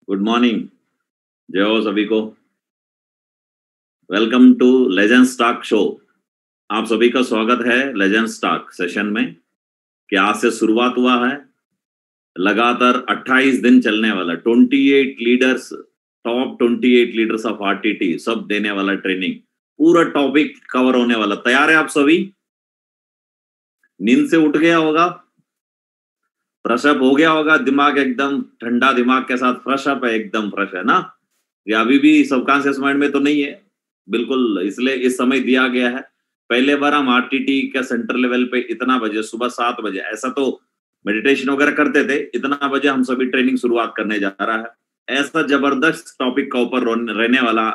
Good morning. जय हो सभी को। Welcome to legends talk show. आप सभी का स्वागत है लेजेंड्स टॉक सेशन में कि आज से शुरुआत हुआ है लगातार 28 दिन चलने वाला 28 leaders, top 28 leaders of RTT सब देने वाला ट्रेनिंग। पूरा टॉपिक कवर होने वाला। तैयार है आप सभी? नींद से उठ गया होगा, फ्रेश अप हो गया होगा, दिमाग एकदम ठंडा दिमाग के साथ फ्रेश अप है, एकदम फ्रेश है ना? या अभी भी सबकॉन्शियस माइंड में तो नहीं है? बिल्कुल, इसलिए इस समय दिया गया है। पहले बार हम आरटीटी का सेंटर लेवल पे इतना बजे, सुबह 7 बजे, ऐसा तो मेडिटेशन वगैरह करते थे, इतना बजे हम सभी ट्रेनिंग शुरुआत करने जा रहा है। ऐसा जबरदस्त टॉपिक का ऊपर रहने वाला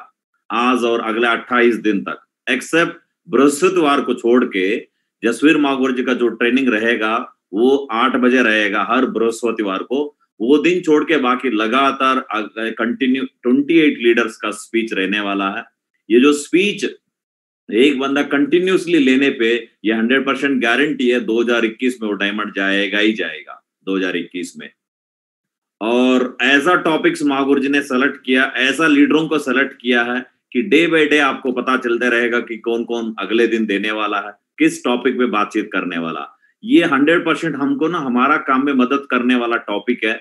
आज और अगले 28 दिन तक, एक्सेप्ट बृहस्पतिवार को छोड़ के जसवीर मागुर जी का जो ट्रेनिंग रहेगा वो 8 बजे रहेगा हर बृहस्पतिवार को। वो दिन छोड़ के बाकी लगातार कंटिन्यू 28 लीडर्स का स्पीच रहने वाला है। ये जो स्पीच एक बंदा कंटिन्यूसली लेने पे ये 100% गारंटी है 2021 में वो डायमंड जाएगा ही जाएगा 2021 में। और ऐसा टॉपिक्स महागुर जी ने सेलेक्ट किया, ऐसा लीडरों को सेलेक्ट किया है कि डे बाय डे आपको पता चलता रहेगा कि कौन कौन अगले दिन देने वाला है, किस टॉपिक पे बातचीत करने वाला। ये 100% हमको ना हमारा काम में मदद करने वाला टॉपिक है।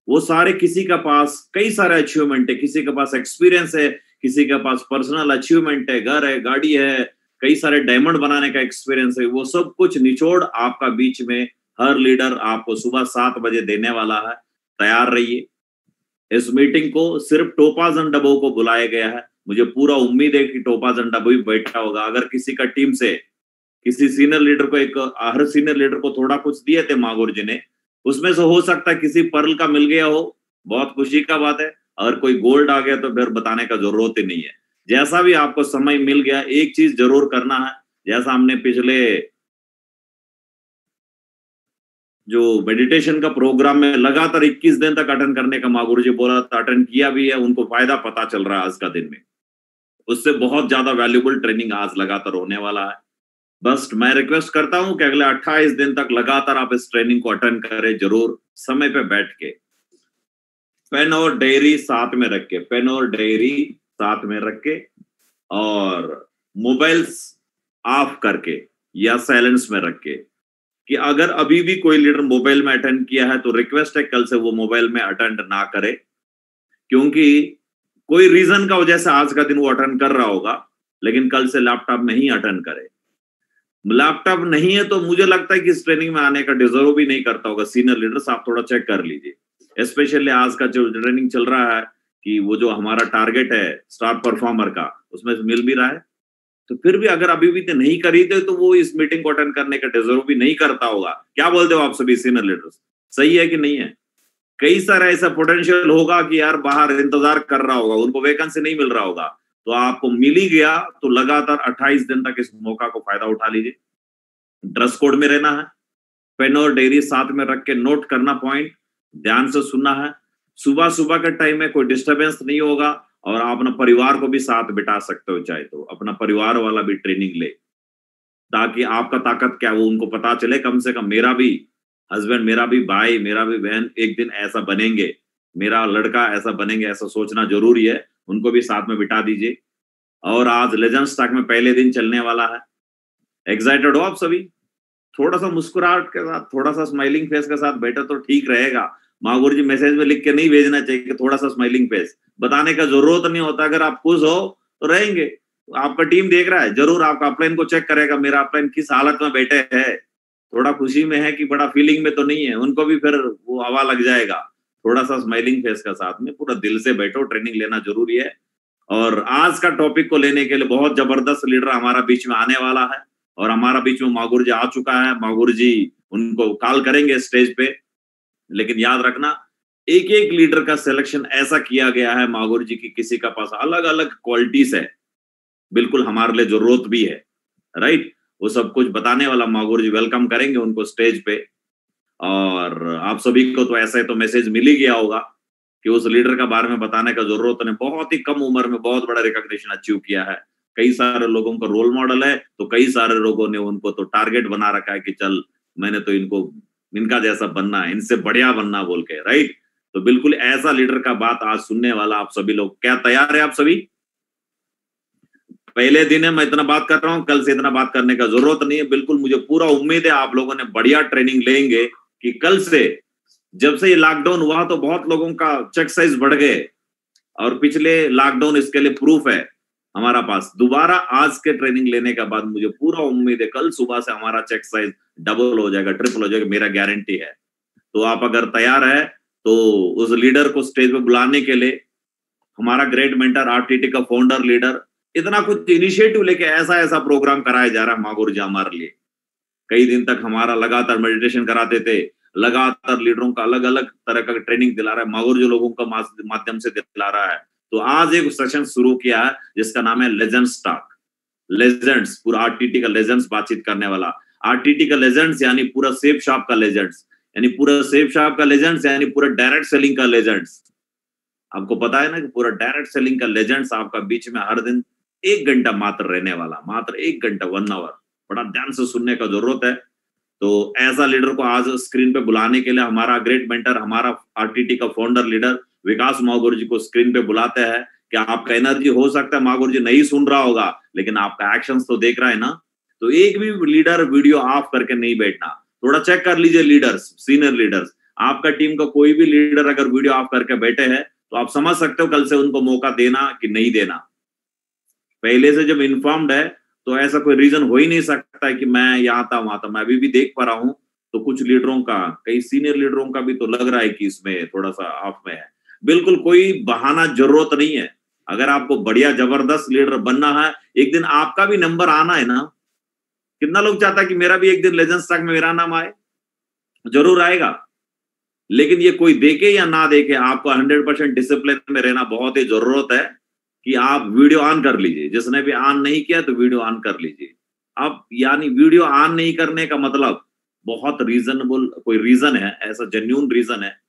वो सारे किसी का पास कई सारे अचीवमेंट है, किसी के पास एक्सपीरियंस है, किसी के पास पर्सनल अचीवमेंट है, घर है, गाड़ी है, कई सारे डायमंड बनाने का एक्सपीरियंस है। वो सब कुछ निचोड़ आपका बीच में हर लीडर आपको सुबह 7 बजे देने वाला है। तैयार रहिए। इस मीटिंग को सिर्फ टोपाज एंड डबो को बुलाया गया है। मुझे पूरा उम्मीद है कि टोपाज एंड डबो भी बैठा होगा। अगर किसी का टीम से किसी सीनियर लीडर को हर सीनियर लीडर को थोड़ा कुछ दिए थे मागुर जी ने, उसमें से हो सकता है किसी पर्ल का मिल गया हो, बहुत खुशी का बात है। अगर कोई गोल्ड आ गया तो फिर बताने का जरूरत ही नहीं है। जैसा भी आपको समय मिल गया, एक चीज जरूर करना है, जैसा हमने पिछले जो मेडिटेशन का प्रोग्राम में लगातार 21 दिन तक अटेंड करने का माँ गुरु जी बोला था, अटेंड किया भी है, उनको फायदा पता चल रहा है आज का दिन में। उससे बहुत ज्यादा वैल्यूबल ट्रेनिंग आज लगातार होने वाला है। बस मैं रिक्वेस्ट करता हूं कि अगले 28 दिन तक लगातार आप इस ट्रेनिंग को अटेंड करें, जरूर समय पे बैठ के। पेन और डायरी साथ में रख के, पेन और डायरी साथ में रख के, और मोबाइल्स ऑफ करके या साइलेंस में रख के, कि अगर अभी भी कोई लीडर मोबाइल में अटेंड किया है तो रिक्वेस्ट है कल से वो मोबाइल में अटेंड ना करे, क्योंकि कोई रीजन का वजह से आज का दिन वो अटेंड कर रहा होगा, लेकिन कल से लैपटॉप में ही अटेंड करे। लैपटॉप नहीं है तो मुझे लगता है कि इस ट्रेनिंग में आने का डिजर्व भी नहीं करता होगा। सीनियर लीडर्स आप थोड़ा चेक कर लीजिए। स्पेशली आज का जो ट्रेनिंग चल रहा है कि वो जो हमारा टारगेट है स्टार परफॉर्मर का, उसमें से मिल भी रहा है, तो फिर भी अगर अभी भी तो नहीं करी थे तो वो इस मीटिंग को अटेंड करने का डिजर्व भी नहीं करता होगा। क्या बोलते हो आप सभी सीनियर लीडर्स? सही है कि नहीं है? कई सारा ऐसा पोटेंशियल होगा कि यार बाहर इंतजार कर रहा होगा, उनको वैकेंसी नहीं मिल रहा होगा, तो आपको मिल ही गया तो लगातार 28 दिन तक इस मौका को फायदा उठा लीजिए। ड्रेस कोड में रहना है, पेन और डायरी साथ में रख के नोट करना, पॉइंट ध्यान से सुनना है। सुबह सुबह के टाइम में कोई डिस्टरबेंस नहीं होगा, और आप अपना परिवार को भी साथ बिठा सकते हो, चाहे तो अपना परिवार वाला भी ट्रेनिंग ले, ताकि आपका ताकत क्या वो उनको पता चले। कम से कम मेरा भी हस्बैंड, मेरा भी भाई, मेरा भी बहन एक दिन ऐसा बनेंगे, मेरा लड़का ऐसा बनेंगे, ऐसा सोचना जरूरी है। उनको भी साथ में बिठा दीजिए। और आज लेजेंड्स टॉक में पहले दिन चलने वाला है। एक्साइटेड हो आप सभी? थोड़ा सा मुस्कुराहट के साथ, थोड़ा सा स्माइलिंग फेस के साथ बैठे तो ठीक रहेगा। महागुरु जी मैसेज में लिख के नहीं भेजना चाहिए कि थोड़ा सा स्माइलिंग फेस, बताने का जरूरत नहीं होता। अगर आप खुश हो तो रहेंगे। आपका टीम देख रहा है, जरूर आपका अपलाइन को चेक करेगा, मेरा अपलाइन किस हालत में बैठे है, थोड़ा खुशी में है कि बड़ा फीलिंग में तो नहीं है, उनको भी फिर वो हवा लग जाएगा। थोड़ा सा स्माइलिंग फेस का साथ में पूरा दिल से बैठो, ट्रेनिंग लेना जरूरी है। और आज का टॉपिक को लेने के लिए बहुत जबरदस्त लीडर हमारा बीच में आने वाला है, और हमारा बीच में मागुर जी आ चुका है। मागुर जी उनको कॉल करेंगे स्टेज पे, लेकिन याद रखना एक एक लीडर का सिलेक्शन ऐसा किया गया है मागुर जी की, किसी का पास अलग अलग क्वालिटीज है, बिल्कुल हमारे लिए जरूरत भी है, राइट? वो सब कुछ बताने वाला मागुर जी, वेलकम करेंगे उनको स्टेज पे। और आप सभी को तो ऐसा है तो मैसेज मिल ही गया होगा कि उस लीडर का बारे में बताने का जरूरत नहीं। बहुत ही कम उम्र में बहुत बड़ा रिकॉग्निशन अचीव किया है, कई सारे लोगों का रोल मॉडल है, तो कई सारे लोगों ने उनको तो टारगेट बना रखा है कि चल मैंने तो इनको इनका जैसा बनना है, इनसे बढ़िया बनना बोल के, राइट? तो बिल्कुल ऐसा लीडर का बात आज सुनने वाला आप सभी लोग, क्या तैयार है आप सभी? पहले दिन है, मैं इतना बात कर रहा हूं, कल से इतना बात करने का जरूरत नहीं है। बिल्कुल मुझे पूरा उम्मीद है आप लोगों ने बढ़िया ट्रेनिंग लेंगे कि कल से, जब से ये लॉकडाउन हुआ तो बहुत लोगों का चेक साइज बढ़ गए, और पिछले लॉकडाउन इसके लिए प्रूफ है हमारा पास। दोबारा आज के ट्रेनिंग लेने के बाद मुझे पूरा उम्मीद है कल सुबह से हमारा चेक साइज डबल हो जाएगा, ट्रिपल हो जाएगा, मेरा गारंटी है। तो आप अगर तैयार है तो उस लीडर को स्टेज पे बुलाने के लिए हमारा ग्रेट मेंटर आरटीटी का फाउंडर लीडर इतना कुछ इनिशिएटिव लेके ऐसा ऐसा प्रोग्राम कराया जा रहा है माँ गुरुजी हमारे लिए। कई दिन तक हमारा लगातार मेडिटेशन कराते थे, लगातार लीडरों का अलग अलग तरह का ट्रेनिंग दिला रहा है, माँ गुरुजी लोगों का माध्यम से दिला रहा है। तो आज एक सेशन शुरू किया है जिसका नाम है लेजेंड्स टॉक। लेजेंड्स, पूरा आरटीटी का लेजेंड्स बातचीत करने वाला। आरटीटी का लेजेंड्स यानी पूरा सेफ शॉप का लेजेंड्स, यानी पूरा सेफ शॉप का लेजेंड्स, यानी पूरा डायरेक्ट सेलिंग का लेजेंड्स। आपको पता है ना कि पूरा डायरेक्ट सेलिंग का लेजेंड्स आपका बीच में हर दिन 1 घंटा मात्र रहने वाला, मात्र 1 घंटा, 1 आवर। बड़ा ध्यान से सुनने का जरूरत है। तो ऐसा लीडर को आज स्क्रीन पे बुलाने के लिए हमारा ग्रेट मेंटर, हमारा आरटीटी का फाउंडर लीडर विकास माँ गुरुजी को स्क्रीन पे बुलाते हैं। कि आपका एनर्जी हो सकता है माँ गुरुजी नहीं सुन रहा होगा, लेकिन आपका एक्शंस तो देख रहा है ना। तो एक भी लीडर वीडियो ऑफ करके नहीं बैठना, थोड़ा चेक कर लीजिए लीडर्स, सीनियर लीडर्स। आपका टीम का कोई भी लीडर अगर वीडियो ऑफ करके बैठे हैं तो आप समझ सकते हो कल से उनको मौका देना कि नहीं देना। पहले से जब इन्फॉर्म्ड है तो ऐसा कोई रीजन हो ही नहीं सकता है कि मैं यहाँ था वहां था। मैं अभी भी देख पा रहा हूँ तो कुछ लीडरों का, कई सीनियर लीडरों का भी तो लग रहा है कि इसमें थोड़ा सा ऑफ में है। बिल्कुल कोई बहाना जरूरत नहीं है। अगर आपको बढ़िया जबरदस्त लीडर बनना है, एक दिन आपका भी नंबर आना है ना। कितना लोग चाहता है कि मेरा भी एक दिन लेजेंड्स टॉक में मेरा नाम आए? जरूर आएगा, लेकिन ये कोई देखे या ना देखे, आपको 100% डिसिप्लिन में रहना बहुत ही जरूरत है कि आप वीडियो ऑन कर लीजिए। जिसने भी ऑन नहीं किया तो वीडियो ऑन कर लीजिए। अब यानी वीडियो ऑन नहीं करने का मतलब बहुत रीजनेबल कोई रीजन है, ऐसा जेन्युइन रीजन है,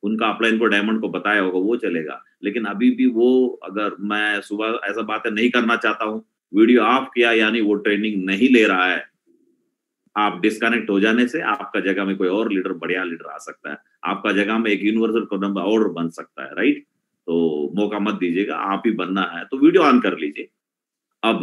उनका अपलाइन को डायमंड को बताया होगा, वो चलेगा। लेकिन अभी भी वो, अगर मैं सुबह ऐसा बातें नहीं करना चाहता हूँ, वीडियो ऑफ किया यानी वो ट्रेनिंग नहीं ले रहा है। आप डिस्कनेक्ट हो जाने से आपका जगह में कोई और लीडर, बढ़िया लीडर आ सकता है। आपका जगह में एक यूनिवर्सल नंबर और बन सकता है, राइट? तो मौका मत दीजिएगा, आप ही बनना है तो वीडियो ऑन कर लीजिए। अब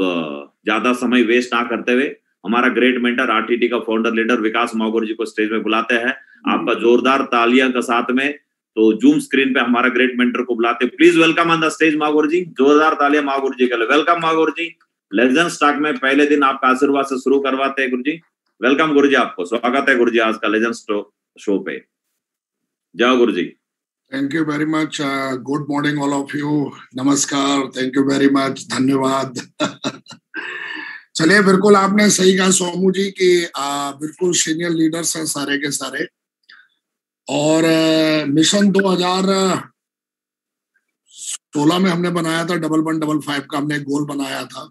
ज्यादा समय वेस्ट ना करते हुए हमारा ग्रेट मेंटर आरटीटी का फाउंडर लीडर विकास माँ गुरुजी को स्टेज में बुलाते हैं। आपका जोरदार तालियां का साथ में तो जूम स्क्रीन पे हमारा ग्रेट मेंटर को बुलाते। Please welcome on the stage माँ गुरुजी। जोरदार तालियां माँ गुरुजी के लिए। वेलकम माँ गुरुजी। लेजेंड्स टॉक में पहले दिन आपका आशीर्वाद से शुरू करवाते हैं गुरुजी। वेलकम गुरुजी, आपको स्वागत है गुरुजी आज का लेजेंड्स शो पे। जाओ guruji. Thank you very much. Good morning all of you. नमस्कार, थैंक यू वेरी मच, धन्यवाद। चलिए, बिल्कुल आपने सही कहा सोमू जी कि बिल्कुल सीनियर लीडर्स हैं सारे के सारे। और मिशन 2016 में हमने बनाया था 1155 का, हमने गोल बनाया था।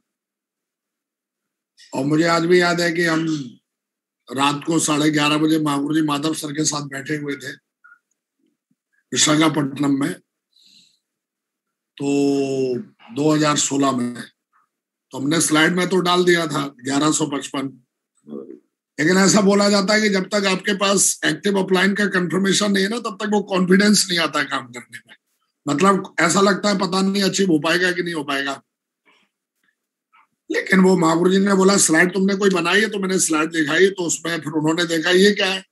और मुझे आज भी याद है कि हम रात को 11:30 बजे गुरुजी माधव सर के साथ बैठे हुए थे विशाखापट्टनम में, तो 2016 में। तो हमने स्लाइड में तो डाल दिया था 1155, लेकिन ऐसा बोला जाता है कि जब तक आपके पास एक्टिव अपलाइन का कंफर्मेशन नहीं है ना, तब तक वो कॉन्फिडेंस नहीं आता है काम करने में। मतलब ऐसा लगता है पता नहीं अचीव हो पाएगा कि नहीं हो पाएगा। लेकिन वो महागुरु जी ने बोला स्लाइड तुमने कोई बनाई है? तो मैंने स्लाइड दिखाई, तो उसमें फिर उन्होंने देखा ये क्या है।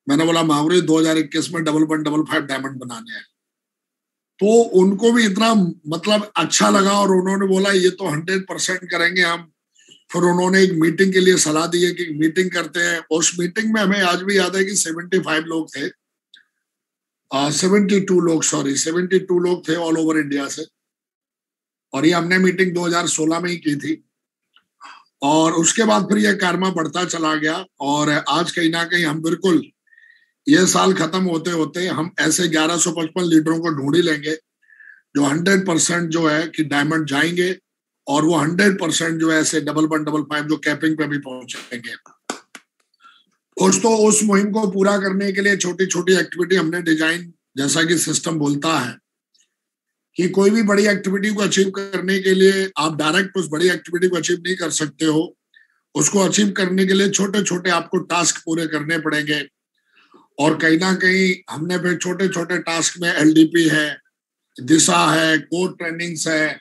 मैंने बोला महागुरु जी 2021 में 1155 डायमंड बनाने हैं। तो उनको भी इतना मतलब अच्छा लगा और उन्होंने बोला ये तो 100% करेंगे हम। फिर उन्होंने एक मीटिंग के लिए सलाह दी है कि मीटिंग करते हैं। उस मीटिंग में हमें आज भी याद है कि 75 लोग थे, 72 लोग थे ऑल ओवर इंडिया से। और ये हमने मीटिंग 2016 में ही की थी। और उसके बाद फिर ये कारवा बढ़ता चला गया। और आज कहीं ना कहीं हम बिल्कुल ये साल खत्म होते होते हम ऐसे 1155 लीडरों को ढूंढ ही लेंगे जो 100% जो है कि डायमंड जाएंगे। और वो 100% जो है ऐसे 1155 जो कैपिंग पे भी पहुंचेंगे। दोस्तों, उस मुहिम को पूरा करने के लिए छोटी छोटी एक्टिविटी हमने डिजाइन, जैसा कि सिस्टम बोलता है कि कोई भी बड़ी एक्टिविटी को अचीव करने के लिए आप डायरेक्ट उस बड़ी एक्टिविटी को अचीव नहीं कर सकते हो। उसको अचीव करने के लिए छोटे छोटे आपको टास्क पूरे करने पड़ेंगे। और कहीं ना कहीं हमने फिर छोटे छोटे टास्क में एलडीपी है, दिशा है, कोर ट्रेनिंग्स है,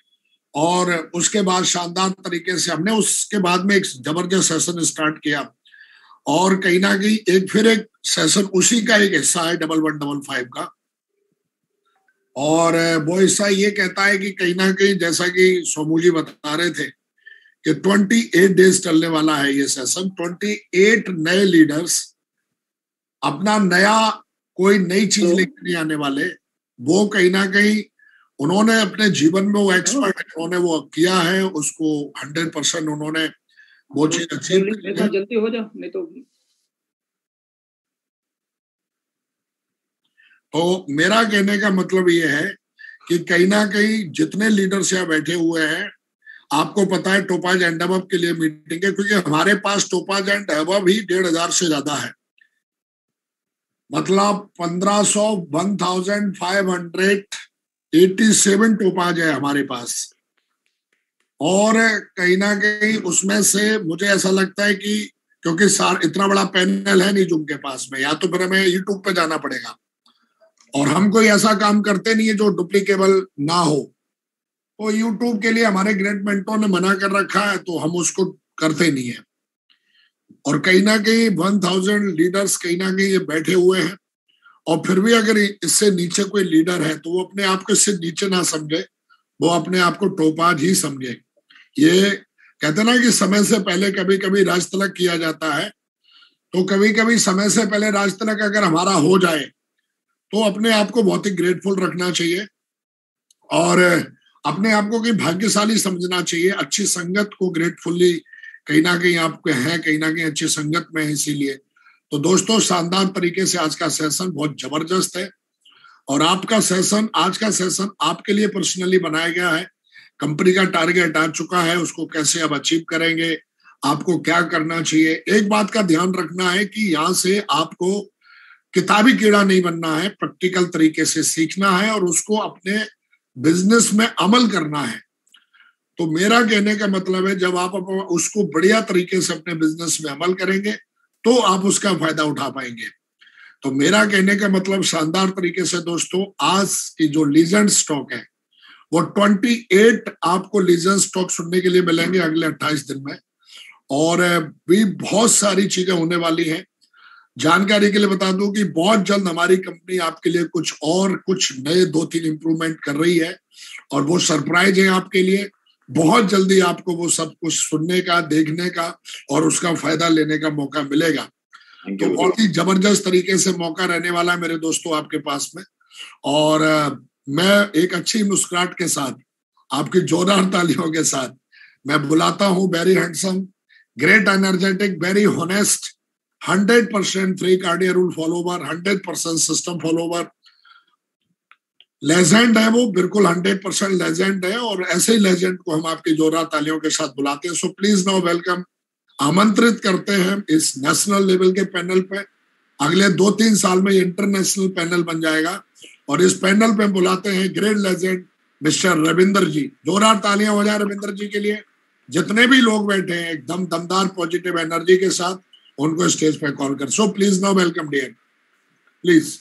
और उसके बाद शानदार तरीके से हमने उसके बाद में एक जबरदस्त सेशन स्टार्ट किया। और कहीं ना कहीं एक सेशन उसी का एक हिस्सा है 1115 का। और वो हिस्सा ये कहता है कि कहीं ना कहीं जैसा कि सोमू जी बता रहे थे कि 28 डेज चलने वाला है ये सेशन। 28 नए लीडर्स अपना नया कोई नई चीज लेकर नहीं आने वाले। वो कहीं ना कहीं उन्होंने अपने जीवन में वो एक्सपर्ट उन्होंने वो किया है, उसको 100% उन्होंने वो चीज अचीव की है। जल्दी हो जा नहीं तो मेरा कहने का मतलब ये है कि कहीं ना कहीं जितने लीडर्स यहाँ बैठे हुए हैं, आपको पता है टोपाज एंड अबव के लिए मीटिंग है, क्योंकि हमारे पास टोपाज एंड अबव ही 1500 से ज्यादा है। मतलब 1500 1587 टोपाज है हमारे पास। और कहीं ना कहीं उसमें से मुझे ऐसा लगता है कि क्योंकि इतना बड़ा पैनल है नहीं जूम के पास में, या तो फिर हमें यूट्यूब पे जाना पड़ेगा, और हम कोई ऐसा काम करते नहीं है जो डुप्लीकेबल ना हो। तो यूट्यूब के लिए हमारे ग्रेट मेंटोर ने मना कर रखा है, तो हम उसको करते नहीं है। और कहीं ना कहीं 1000 लीडर्स कहीं ना कहीं ये बैठे हुए हैं, और फिर भी अगर इससे नीचे कोई लीडर है तो वो अपने आप को इससे नीचे ना समझे, वो अपने आप को टोपाज ही समझे। ये कहते ना कि समय से पहले कभी कभी राज तिलक किया जाता है, तो कभी कभी समय से पहले राज तिलक अगर हमारा हो जाए तो अपने आप को बहुत ही ग्रेटफुल रखना चाहिए, और अपने आप को कहीं भाग्यशाली समझना चाहिए। अच्छी संगत को ग्रेटफुली कहीं ना कहीं आपके हैं, कहीं ना कहीं अच्छी संगत में है। इसीलिए तो दोस्तों, शानदार तरीके से आज का सेशन बहुत जबरदस्त है, और आपका सेशन, आज का सेशन आपके लिए पर्सनली बनाया गया है। कंपनी का टारगेट आ चुका है, उसको कैसे आप अचीव करेंगे, आपको क्या करना चाहिए। एक बात का ध्यान रखना है कि यहाँ से आपको किताबी कीड़ा नहीं बनना है, प्रैक्टिकल तरीके से सीखना है और उसको अपने बिजनेस में अमल करना है। तो मेरा कहने का मतलब है, जब आप उसको बढ़िया तरीके से अपने बिजनेस में अमल करेंगे तो आप उसका फायदा उठा पाएंगे। तो मेरा कहने का मतलब शानदार तरीके से दोस्तों, आज की जो लीजेंड स्टॉक है वो 28 आपको लीजेंड स्टॉक सुनने के लिए मिलेंगे अगले 28 दिन में, और भी बहुत सारी चीजें होने वाली हैं। जानकारी के लिए बता दूं कि बहुत जल्द हमारी कंपनी आपके लिए कुछ नए 2-3 इंप्रूवमेंट कर रही है, और वो सरप्राइज है आपके लिए। बहुत जल्दी आपको वो सब कुछ सुनने का, देखने का और उसका फायदा लेने का मौका मिलेगा। तो बहुत ही जबरदस्त तरीके से मौका रहने वाला है मेरे दोस्तों आपके पास में। और मैं एक अच्छी मुस्कुराहट के साथ, आपकी जोरदार तालियों के साथ मैं बुलाता हूं very handsome, great energetic, very honest, 100% 3 कार्डिया rule follower, 100% system follower, legend है वो, बिल्कुल 100% लेजेंड है। और ऐसे ही लेजेंड को हम आपकी जोरदार तालियों के साथ बुलाते हैं। सो प्लीज नाउ वेलकम, आमंत्रित करते हैं इस नेशनल लेवल के पैनल पे। अगले 2-3 साल में इंटरनेशनल पैनल बन जाएगा, और इस पैनल पे बुलाते हैं ग्रेट लेजेंड मिस्टर रविंदर जी। जोरदार तालियां हो जाए रविंदर जी के लिए। जितने भी लोग बैठे हैं एकदम दमदार पॉजिटिव एनर्जी के साथ, उनको स्टेज पे कॉल कर। So please now welcome dear, please.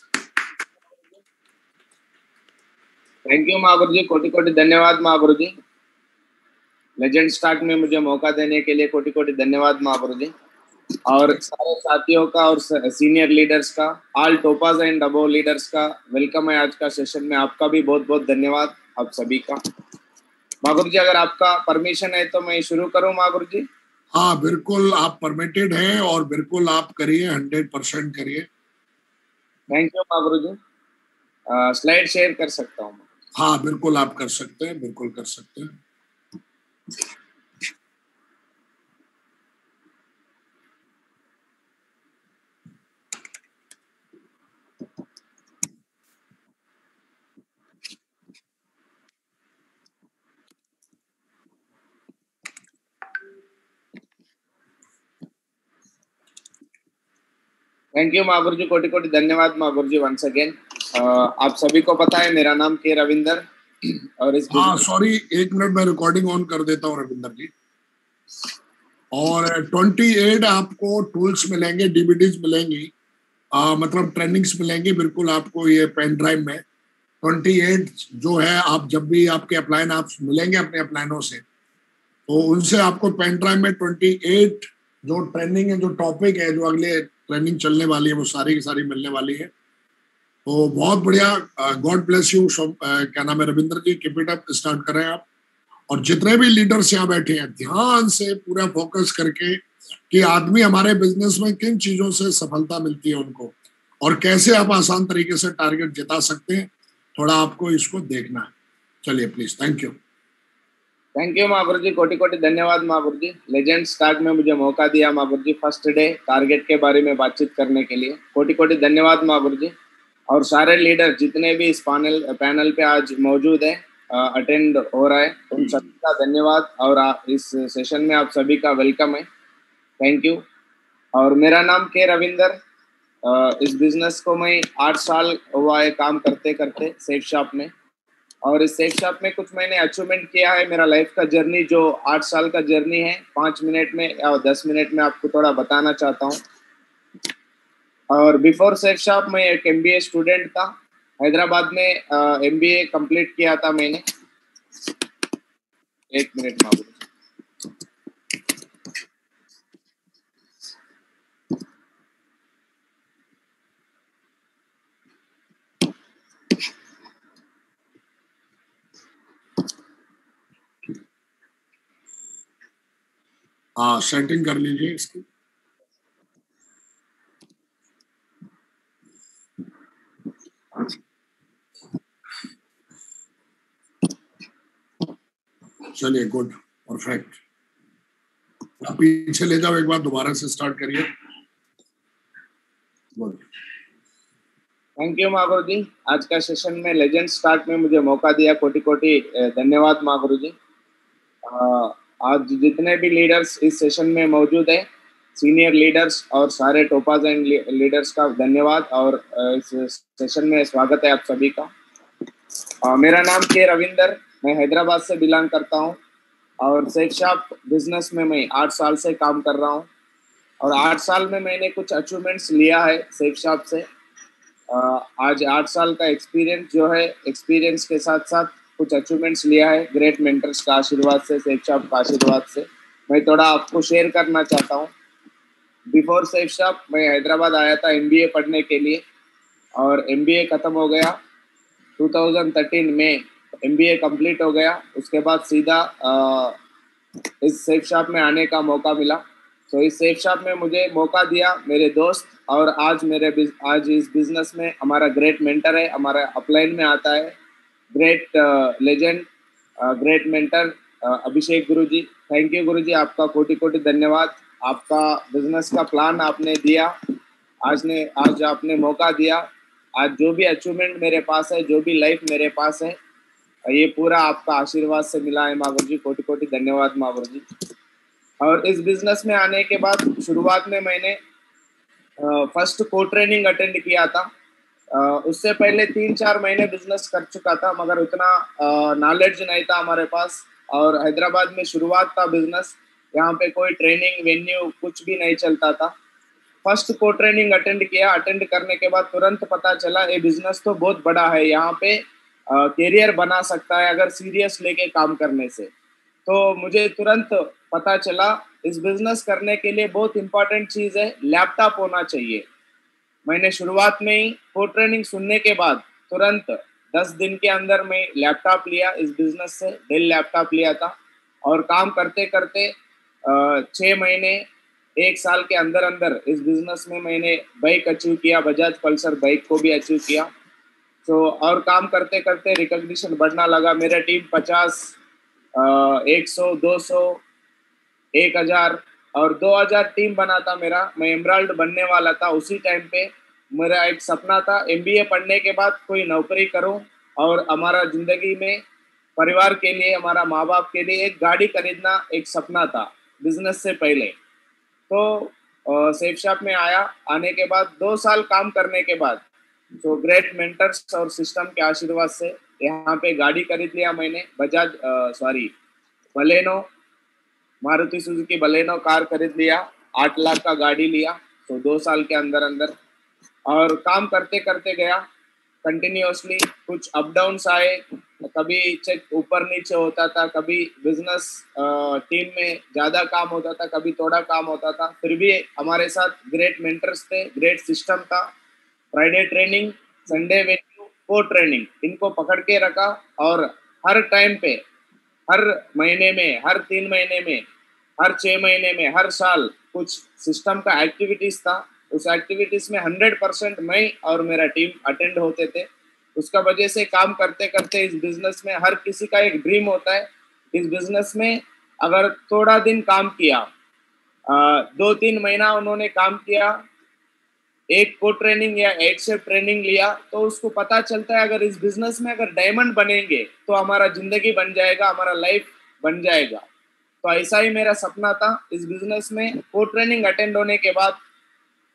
Thank you Mahaguru ji, कोटि कोटि धन्यवाद महागुरु जी। लेजेंड स्टार्ट में मुझे मौका देने के लिए कोटि कोटि धन्यवाद महागुरु जी। और सारे साथियों का और सीनियर लीडर्स का, all topaz and above leaders का वेलकम है आज का सेशन में। आपका भी बहुत बहुत धन्यवाद आप सभी का। महागुरु जी, अगर आपका परमिशन है तो मैं शुरू करूं महागुरु जी? हाँ बिल्कुल, आप परमिटेड हैं, और बिल्कुल आप करिए, 100% करिए। Thank you Mahaguru ji. Slide share कर सकता हूँ? हाँ बिल्कुल आप कर सकते हैं, बिल्कुल कर सकते हैं। थैंक यू महागुरु जी, कोटि कोटि धन्यवाद महागुरु जी वंस अगेन। आप सभी को पता है मेरा नाम के रविंदर, और इस सॉरी 1 मिनट मैं रिकॉर्डिंग ऑन कर देता हूँ रविंदर जी। और 28 आपको टूल्स मिलेंगे, डीवीडीज मिलेंगी, मतलब ट्रेनिंग्स मिलेंगी बिल्कुल आपको ये पेन ड्राइव में। 28 जो है, आप जब भी आपके अपलाइन आप मिलेंगे अपने अपलाइनों से, तो उनसे आपको पेन ड्राइव में 28 जो ट्रेनिंग है, जो टॉपिक है, जो अगले ट्रेनिंग चलने वाली है, वो सारी की सारी मिलने वाली है। तो बहुत बढ़िया। God bless you. क्या नाम है रविंद्र जी, कीप इट अप, स्टार्ट करें आप। और जितने भी लीडर्स यहाँ बैठे हैं, ध्यान से पूरा फोकस करके कि आदमी हमारे बिजनेस में किन चीजों से सफलता मिलती है उनको, और कैसे आप आसान तरीके से टारगेट जिता सकते हैं, थोड़ा आपको इसको देखना है। चलिए please. Thank you. Thank you Mahaguru ji, कोटि कोटि धन्यवाद महागुरु जी। लेजेंड स्टार्ट में मुझे मौका दिया महागुरु जी, फर्स्ट डे टारगेट के बारे में बातचीत करने के लिए कोटि कोटि धन्यवाद महागुरु जी। और सारे लीडर जितने भी इस पैनल पे आज मौजूद हैं, अटेंड हो रहा है, उन सभी का धन्यवाद। और इस सेशन में आप सभी का वेलकम है। Thank you. और मेरा नाम के रविंदर। इस बिजनेस को मैं 8 साल हुआ है काम करते करते सेफ शॉप में। और इस सेफ शॉप में कुछ मैंने अचीवमेंट किया है। मेरा लाइफ का जर्नी जो 8 साल का जर्नी है, 5 मिनट में या 10 मिनट में आपको थोड़ा बताना चाहता हूँ। और बिफोर सेफ शॉप मैं एक MBA स्टूडेंट था। हैदराबाद में MBA कंप्लीट किया था मैंने। एक मिनट मांगू। हाँ, सेटिंग कर लीजिए इसकी। चलिए, गुड, परफेक्ट। आप पीछे ले जाओ, एक बार दोबारा से स्टार्ट करिए। गुड। थैंक यू महागुरु जी। आज का सेशन में लेजेंड स्टार्ट में मुझे मौका दिया, कोटि कोटि धन्यवाद महागुरु जी। आज जितने भी लीडर्स इस सेशन में मौजूद है, सीनियर लीडर्स और सारे टोपाज एंड लीडर्स का धन्यवाद। और इस सेशन में स्वागत है आप सभी का। मेरा नाम के रविंदर, मैं हैदराबाद से बिलोंग करता हूं। और सेफ शॉप बिजनेस में मैं 8 साल से काम कर रहा हूं। और 8 साल में मैंने कुछ अचीवमेंट्स लिया है सेफ शॉप से। आज 8 साल का एक्सपीरियंस जो है, एक्सपीरियंस के साथ साथ कुछ अचीवमेंट्स लिया है ग्रेट मेंटर्स का आशीर्वाद से, सेफ शॉप का आशीर्वाद से। मैं थोड़ा आपको शेयर करना चाहता हूँ। बिफोर सेफ शॉप मैं हैदराबाद आया था MBA पढ़ने के लिए। और MBA ख़त्म हो गया 2013 में। MBA कंप्लीट हो गया। उसके बाद सीधा इस सेफ शॉप में आने का मौका मिला। तो इस सेफ शॉप में मुझे मौका दिया मेरे दोस्त। और आज इस बिजनेस में हमारा ग्रेट मेंटर है, हमारा अपलाइन में आता है great legend, great mentor Abhishek guruji. Thank you guruji, आपका कोटि कोटि धन्यवाद। आपका बिजनेस का प्लान आपने दिया, आज आपने मौका दिया। आज जो भी अचीवमेंट मेरे पास है, जो भी लाइफ मेरे पास है, ये पूरा आपका आशीर्वाद से मिला है माँ गुरुजी। कोटि कोटि धन्यवाद माँ गुरुजी। और इस बिजनेस में आने के बाद शुरुआत में मैंने फर्स्ट को ट्रेनिंग अटेंड किया था। उससे पहले 3-4 महीने बिजनेस कर चुका था, मगर उतना नॉलेज नहीं था हमारे पास। और हैदराबाद में शुरुआत था बिजनेस, यहाँ पे कोई ट्रेनिंग वेन्यू कुछ भी नहीं चलता था। फर्स्ट को ट्रेनिंग अटेंड किया। अटेंड करने के बाद तुरंत पता चला ये बिजनेस तो बहुत बड़ा है, यहाँ पे कैरियर बना सकता है अगर सीरियस लेके काम करने से। तो मुझे तुरंत पता चला इस बिजनेस करने के लिए बहुत इंपॉर्टेंट चीज़ है, लैपटॉप होना चाहिए। मैंने शुरुआत में ही को ट्रेनिंग सुनने के बाद तुरंत 10 दिन के अंदर मैं लैपटॉप लिया इस बिजनेस से, डेल लैपटॉप लिया था। और काम करते करते 6 महीने 1 साल के अंदर अंदर इस बिजनेस में मैंने बाइक अचीव किया, बजाज पल्सर बाइक को भी अचीव किया। तो और काम करते करते रिकॉग्निशन बढ़ना लगा। मेरा टीम 50, 100, 200, 1000 और 2000 टीम बना था मेरा। मैं एमराल्ड बनने वाला था उसी टाइम पे। मेरा एक सपना था MBA पढ़ने के बाद कोई नौकरी करूं और हमारा जिंदगी में परिवार के लिए, हमारा माँ बाप के लिए एक गाड़ी खरीदना एक सपना था बिजनेस से पहले। तो सेफ शॉप में आया। आने के बाद 2 साल काम करने के बाद तो ग्रेट मेंटर्स और सिस्टम के आशीर्वाद से यहाँ पे गाड़ी खरीद लिया मैंने। Baleno, Maruti Suzuki Baleno car खरीद लिया। 8 लाख का गाड़ी लिया तो 2 साल के अंदर अंदर। और काम करते करते गया कंटिन्यूअसली। कुछ अप डाउन्स आए, कभी चेक ऊपर नीचे होता था, कभी बिजनेस टीम में ज़्यादा काम होता था, कभी थोड़ा काम होता था। फिर भी हमारे साथ ग्रेट मेंटर्स थे, ग्रेट सिस्टम था। फ्राइडे ट्रेनिंग, संडे वेन्यू, को ट्रेनिंग, इनको पकड़ के रखा और हर टाइम पे, हर महीने में, हर 3 महीने में, हर 6 महीने में, हर साल कुछ सिस्टम का एक्टिविटीज था। उस एक्टिविटीज में 100% मैं और मेरा टीम अटेंड होते थे। उसका वजह से काम करते करते इस बिजनेस में हर किसी का एक ड्रीम होता है। इस बिजनेस में अगर थोड़ा दिन काम किया, 2-3 महीना उन्होंने काम किया, एक को ट्रेनिंग या एक से ट्रेनिंग लिया, तो उसको पता चलता है अगर इस बिजनेस में अगर डायमंड बनेंगे तो हमारा जिंदगी बन जाएगा, हमारा लाइफ बन जाएगा। तो ऐसा ही मेरा सपना था। इस बिजनेस में को ट्रेनिंग अटेंड होने के बाद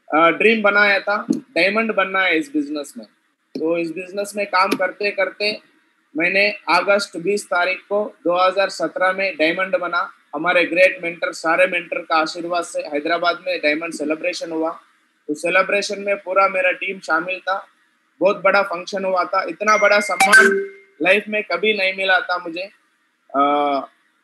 ड्रीम बनाया था, डायमंड बनना है इस बिजनेस में। तो इस बिजनेस में काम करते करते मैंने अगस्त 20 तारीख को 2017 में डायमंड बना। हमारे ग्रेट मेंटर, सारे मेंटर का आशीर्वाद से हैदराबाद में डायमंड सेलिब्रेशन हुआ। तो सेलिब्रेशन में पूरा मेरा टीम शामिल था। बहुत बड़ा फंक्शन हुआ था। इतना बड़ा सम्मान लाइफ में कभी नहीं मिला था मुझे।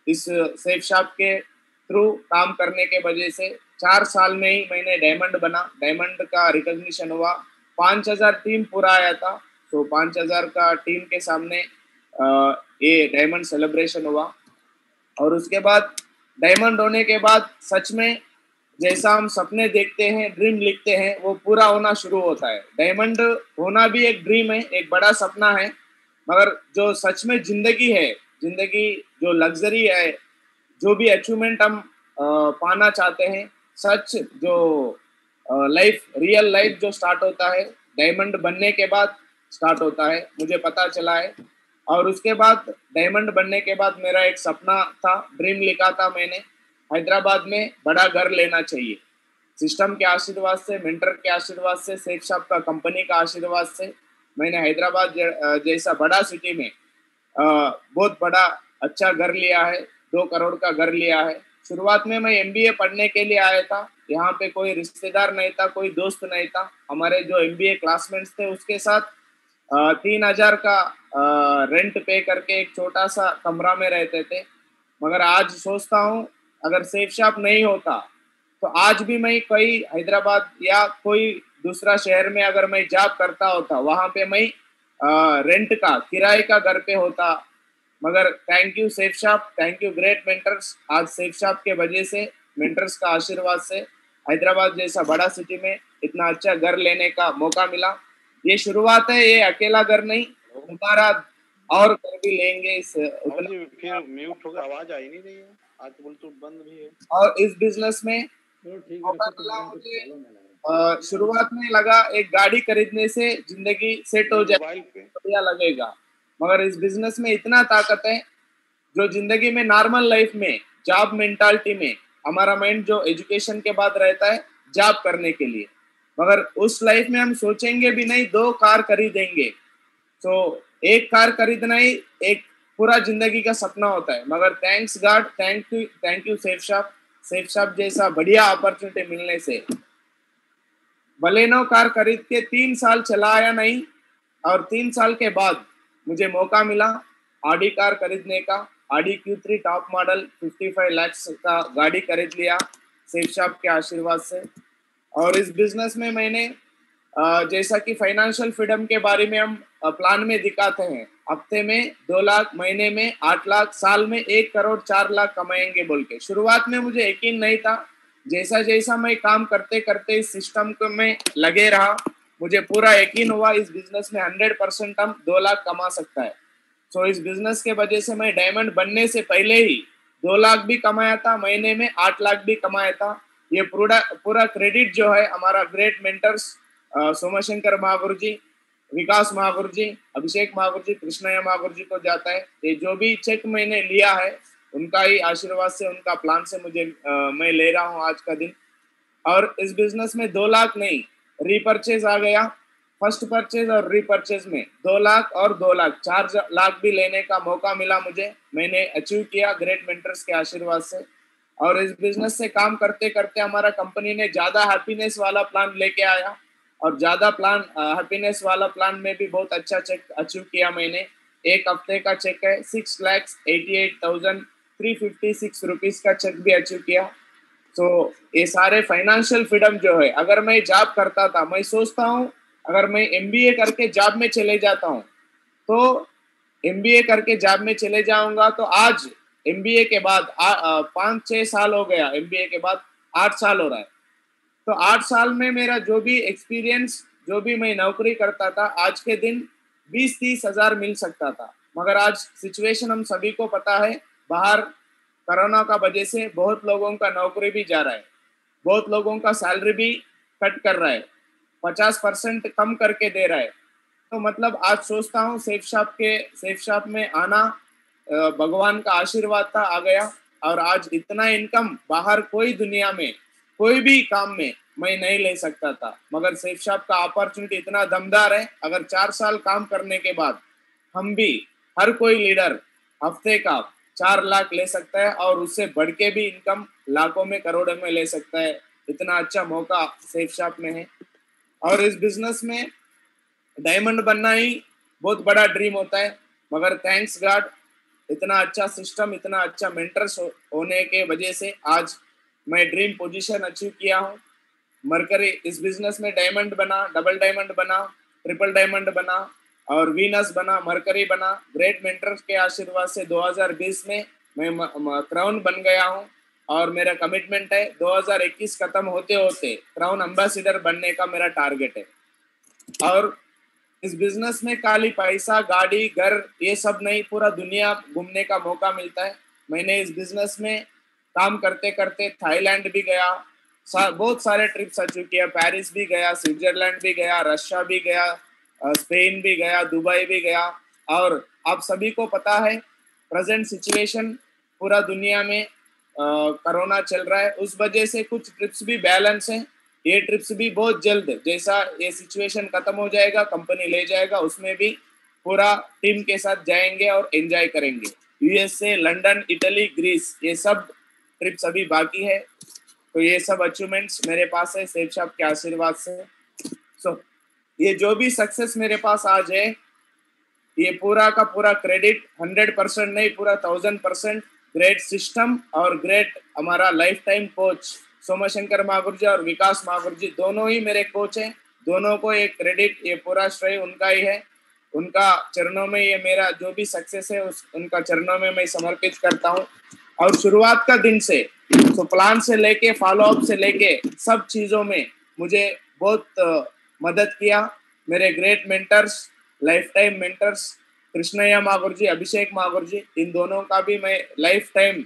इस सेफ शॉप के थ्रू काम करने के वजह से 4 साल में ही मैंने डायमंड बना। डायमंड का रिकॉग्निशन हुआ। 5000 टीम पूरा आया था। तो 5000 का टीम के सामने ये डायमंड सेलिब्रेशन हुआ। और उसके बाद डायमंड होने के बाद सच में जैसा हम सपने देखते हैं, ड्रीम लिखते हैं, वो पूरा होना शुरू होता है। डायमंड होना भी एक ड्रीम है, एक बड़ा सपना है, मगर जो सच में जिंदगी है, जिंदगी जो लग्जरी है, जो भी अचीवमेंट हम पाना चाहते हैं, सच जो लाइफ, रियल लाइफ जो स्टार्ट होता है डायमंड बनने के बाद स्टार्ट होता है, मुझे पता चला है। और उसके बाद डायमंड बनने के बाद मेरा एक सपना था, ड्रीम लिखा था मैंने, हैदराबाद में बड़ा घर लेना चाहिए। सिस्टम के आशीर्वाद से, मेंटर के आशीर्वाद से, सेफ शॉप का कंपनी का आशीर्वाद से मैंने हैदराबाद जैसा बड़ा सिटी में बहुत बड़ा अच्छा घर लिया है। 2 करोड़ का घर लिया है। शुरुआत में मैं MBA पढ़ने के लिए आया था। यहाँ पे कोई रिश्तेदार नहीं था, कोई दोस्त नहीं था। हमारे जो MBA क्लासमेट्स थे उसके साथ 3000 का रेंट पे करके एक छोटा सा कमरा में रहते थे। मगर आज सोचता हूँ अगर सेफ शॉप नहीं होता तो आज भी मैं कोई हैदराबाद या कोई दूसरा शहर में अगर मैं जॉब करता होता, वहां पे मैं रेंट का, किराए का घर पे होता। मगर thank you safe shop, thank you great mentors. आज सेफ शॉप के वजह से, मेंटर्स का आशीर्वाद से हैदराबाद जैसा बड़ा सिटी में इतना अच्छा घर लेने का मौका मिला। ये शुरुआत है, ये अकेला घर नहीं, दोबारा और घर भी लेंगे। इस फिर म्यूट हो गया, आवाज आ ही नहीं रही है। आज ब्लूटूथ बंद भी है। और इस बिजनेस में मौका मिला मुझे। शुरुआत में लगा एक गाड़ी खरीदने से जिंदगी सेट हो जाए, बढ़िया लगेगा, मगर इस बिजनेस में इतना ताकत है जो जिंदगी में नॉर्मल लाइफ में जॉब मेंटालिटी में हमारा माइंड जो एजुकेशन के बाद रहता है जॉब करने के लिए, मगर उस लाइफ में हम सोचेंगे भी नहीं 2 कार खरीदेंगे। तो एक कार खरीदना ही एक पूरा जिंदगी का सपना होता है। मगर thanks God, thank you safe shop जैसा बढ़िया अपॉर्चुनिटी मिलने से बलेनो कार खरीद के 3 साल चलाया नहीं, और 3 साल के बाद मुझे मौका मिला ऑडी कार खरीदने का। Audi Q3 top model 55 lakh का गाड़ी खरीद लिया सेफ शॉप के आशीर्वाद से। और इस बिजनेस में मैंने जैसा कि फाइनेंशियल फ्रीडम के बारे में हम प्लान में दिखाते हैं, हफ्ते में 2 लाख, महीने में 8 लाख, साल में 1 करोड़ 4 लाख कमाएंगे बोल के। शुरुआत में मुझे यकीन नहीं था। जैसा जैसा मैं काम करते करते इस सिस्टम को में लगे रहा, मुझे पूरा यकीन हुआ इस बिजनेस में 100% हम 2 लाख कमा सकता है। तो इस बिजनेस के वजह से मैं डायमंड बनने से पहले ही 2 लाख भी कमाया था, महीने में 8 लाख भी कमाया था। ये पूरा क्रेडिट जो है हमारा ग्रेट मेंटर्स सोमशंकर महागुरु जी, विकास महागुरु जी, अभिषेक महागुरु जी, कृष्णया महागुरु जी को जाता है। ये जो भी चेक मैंने लिया है उनका ही आशीर्वाद से, उनका प्लान से मुझे मैं ले रहा हूँ आज का दिन। और इस बिजनेस में 2 लाख नहीं, रीपर्चेज आ गया। फर्स्ट परचेज और रीपर्चेज में 2 लाख और 2 लाख 4 लाख भी लेने का मौका मिला मुझे। मैंने अचीव किया ग्रेट मेंटर्स के आशीर्वाद से। और इस बिजनेस से काम करते करते हमारा कंपनी ने ज्यादा हैप्पीनेस वाला प्लान लेके आया। और ज्यादा प्लान हैप्पीनेस वाला प्लान में भी बहुत अच्छा चेक अचीव किया मैंने। एक हफ्ते का चेक है 6,88,356 रुपीज का चेक भी अचीव किया। तो ये सारे फाइनेंशियल फ्रीडम जो है, अगर मैं जॉब करता था, मैं सोचता हूँ अगर मैं एमबीए करके जॉब में चले जाता हूँ तो एमबीए करके जॉब में चले जाऊंगा तो आज एमबीए के बाद 5-6 साल हो गया, एमबीए के बाद 8 साल हो रहा है। तो 8 साल में मेरा जो भी एक्सपीरियंस, जो भी मैं नौकरी करता था, आज के दिन 20-30 हजार मिल सकता था। मगर आज सिचुएशन हम सभी को पता है, बाहर कोरोना का वजह से बहुत लोगों का नौकरी भी जा रहा है, बहुत लोगों का सैलरी भी कट कर रहा है, 50% कम करके दे रहा है। तो मतलब आज सोचता हूँ सेफ शॉप में आना भगवान का आशीर्वाद था, आ गया। और आज इतना इनकम बाहर कोई दुनिया में कोई भी काम में मैं नहीं ले सकता था, मगर सेफ शॉप का अपॉर्चुनिटी इतना दमदार है। अगर 4 साल काम करने के बाद हम भी, हर कोई लीडर हफ्ते का 4 लाख ले सकता है और उससे बढ़ के भी इनकम लाखों में, करोड़ों में ले सकता है। इतना अच्छा मौका सेफ शॉप में है। और इस बिजनेस में डायमंड बनना ही बहुत बड़ा ड्रीम होता है, मगर थैंक्स गॉड इतना अच्छा सिस्टम, इतना अच्छा मेंटर्स होने के वजह से आज मैं ड्रीम पोजीशन अचीव किया हूँ। मरकरी इस बिजनेस में डायमंड बना, डबल डायमंड बना, ट्रिपल डायमंड बना और वीनस बना, मरकरी बना। ग्रेट मेंटर्स के आशीर्वाद से 2020 में मैं क्राउन बन गया हूँ और मेरा कमिटमेंट है 2021 खत्म होते होते क्राउन एम्बेसडर बनने का मेरा टारगेट है। और इस बिजनेस में खाली पैसा, गाड़ी, घर ये सब नहीं, पूरा दुनिया घूमने का मौका मिलता है। मैंने इस बिजनेस में काम करते करते थाईलैंड भी गया, बहुत सारे ट्रिप्स अचीव किया, पेरिस भी गया, स्विट्जरलैंड भी गया, रशिया भी गया, स्पेन भी गया, दुबई भी गया। और आप सभी को पता है प्रेजेंट सिचुएशन पूरा दुनिया में कोरोना चल रहा है, उस वजह से कुछ ट्रिप्स भी बैलेंस हैं। ये ट्रिप्स भी बहुत जल्द, जैसा ये सिचुएशन खत्म हो जाएगा, कंपनी ले जाएगा, उसमें भी पूरा टीम के साथ जाएंगे और एंजॉय करेंगे। यूएसए, लंदन, इटली, ग्रीस, ये सब ट्रिप्स अभी बाकी है। तो ये सब अचीवमेंट्स मेरे पास है सेफ शॉप के आशीर्वाद से। सो ये जो भी सक्सेस मेरे पास आज है, ये पूरा का पूरा क्रेडिट 100% नहीं, पूरा 1000% ग्रेट सिस्टम और ग्रेट हमारा लाइफ टाइम कोच सोमाशंकर मागुर जी और विकास मागुर जी, दोनों ही मेरे कोच हैं। दोनों को एक क्रेडिट, ये पूरा श्रेय उनका ही है। उनका चरणों में ये मेरा जो भी सक्सेस है उनका चरणों में मैं समर्पित करता हूँ। और शुरुआत का दिन से, तो प्लान से लेके फॉलो अप से लेके सब चीज़ों में मुझे बहुत मदद किया मेरे great mentors, life time mentors Krishnaiah मागुर जी, अभिषेक मागुर जी, इन दोनों का भी मैं लाइफ टाइम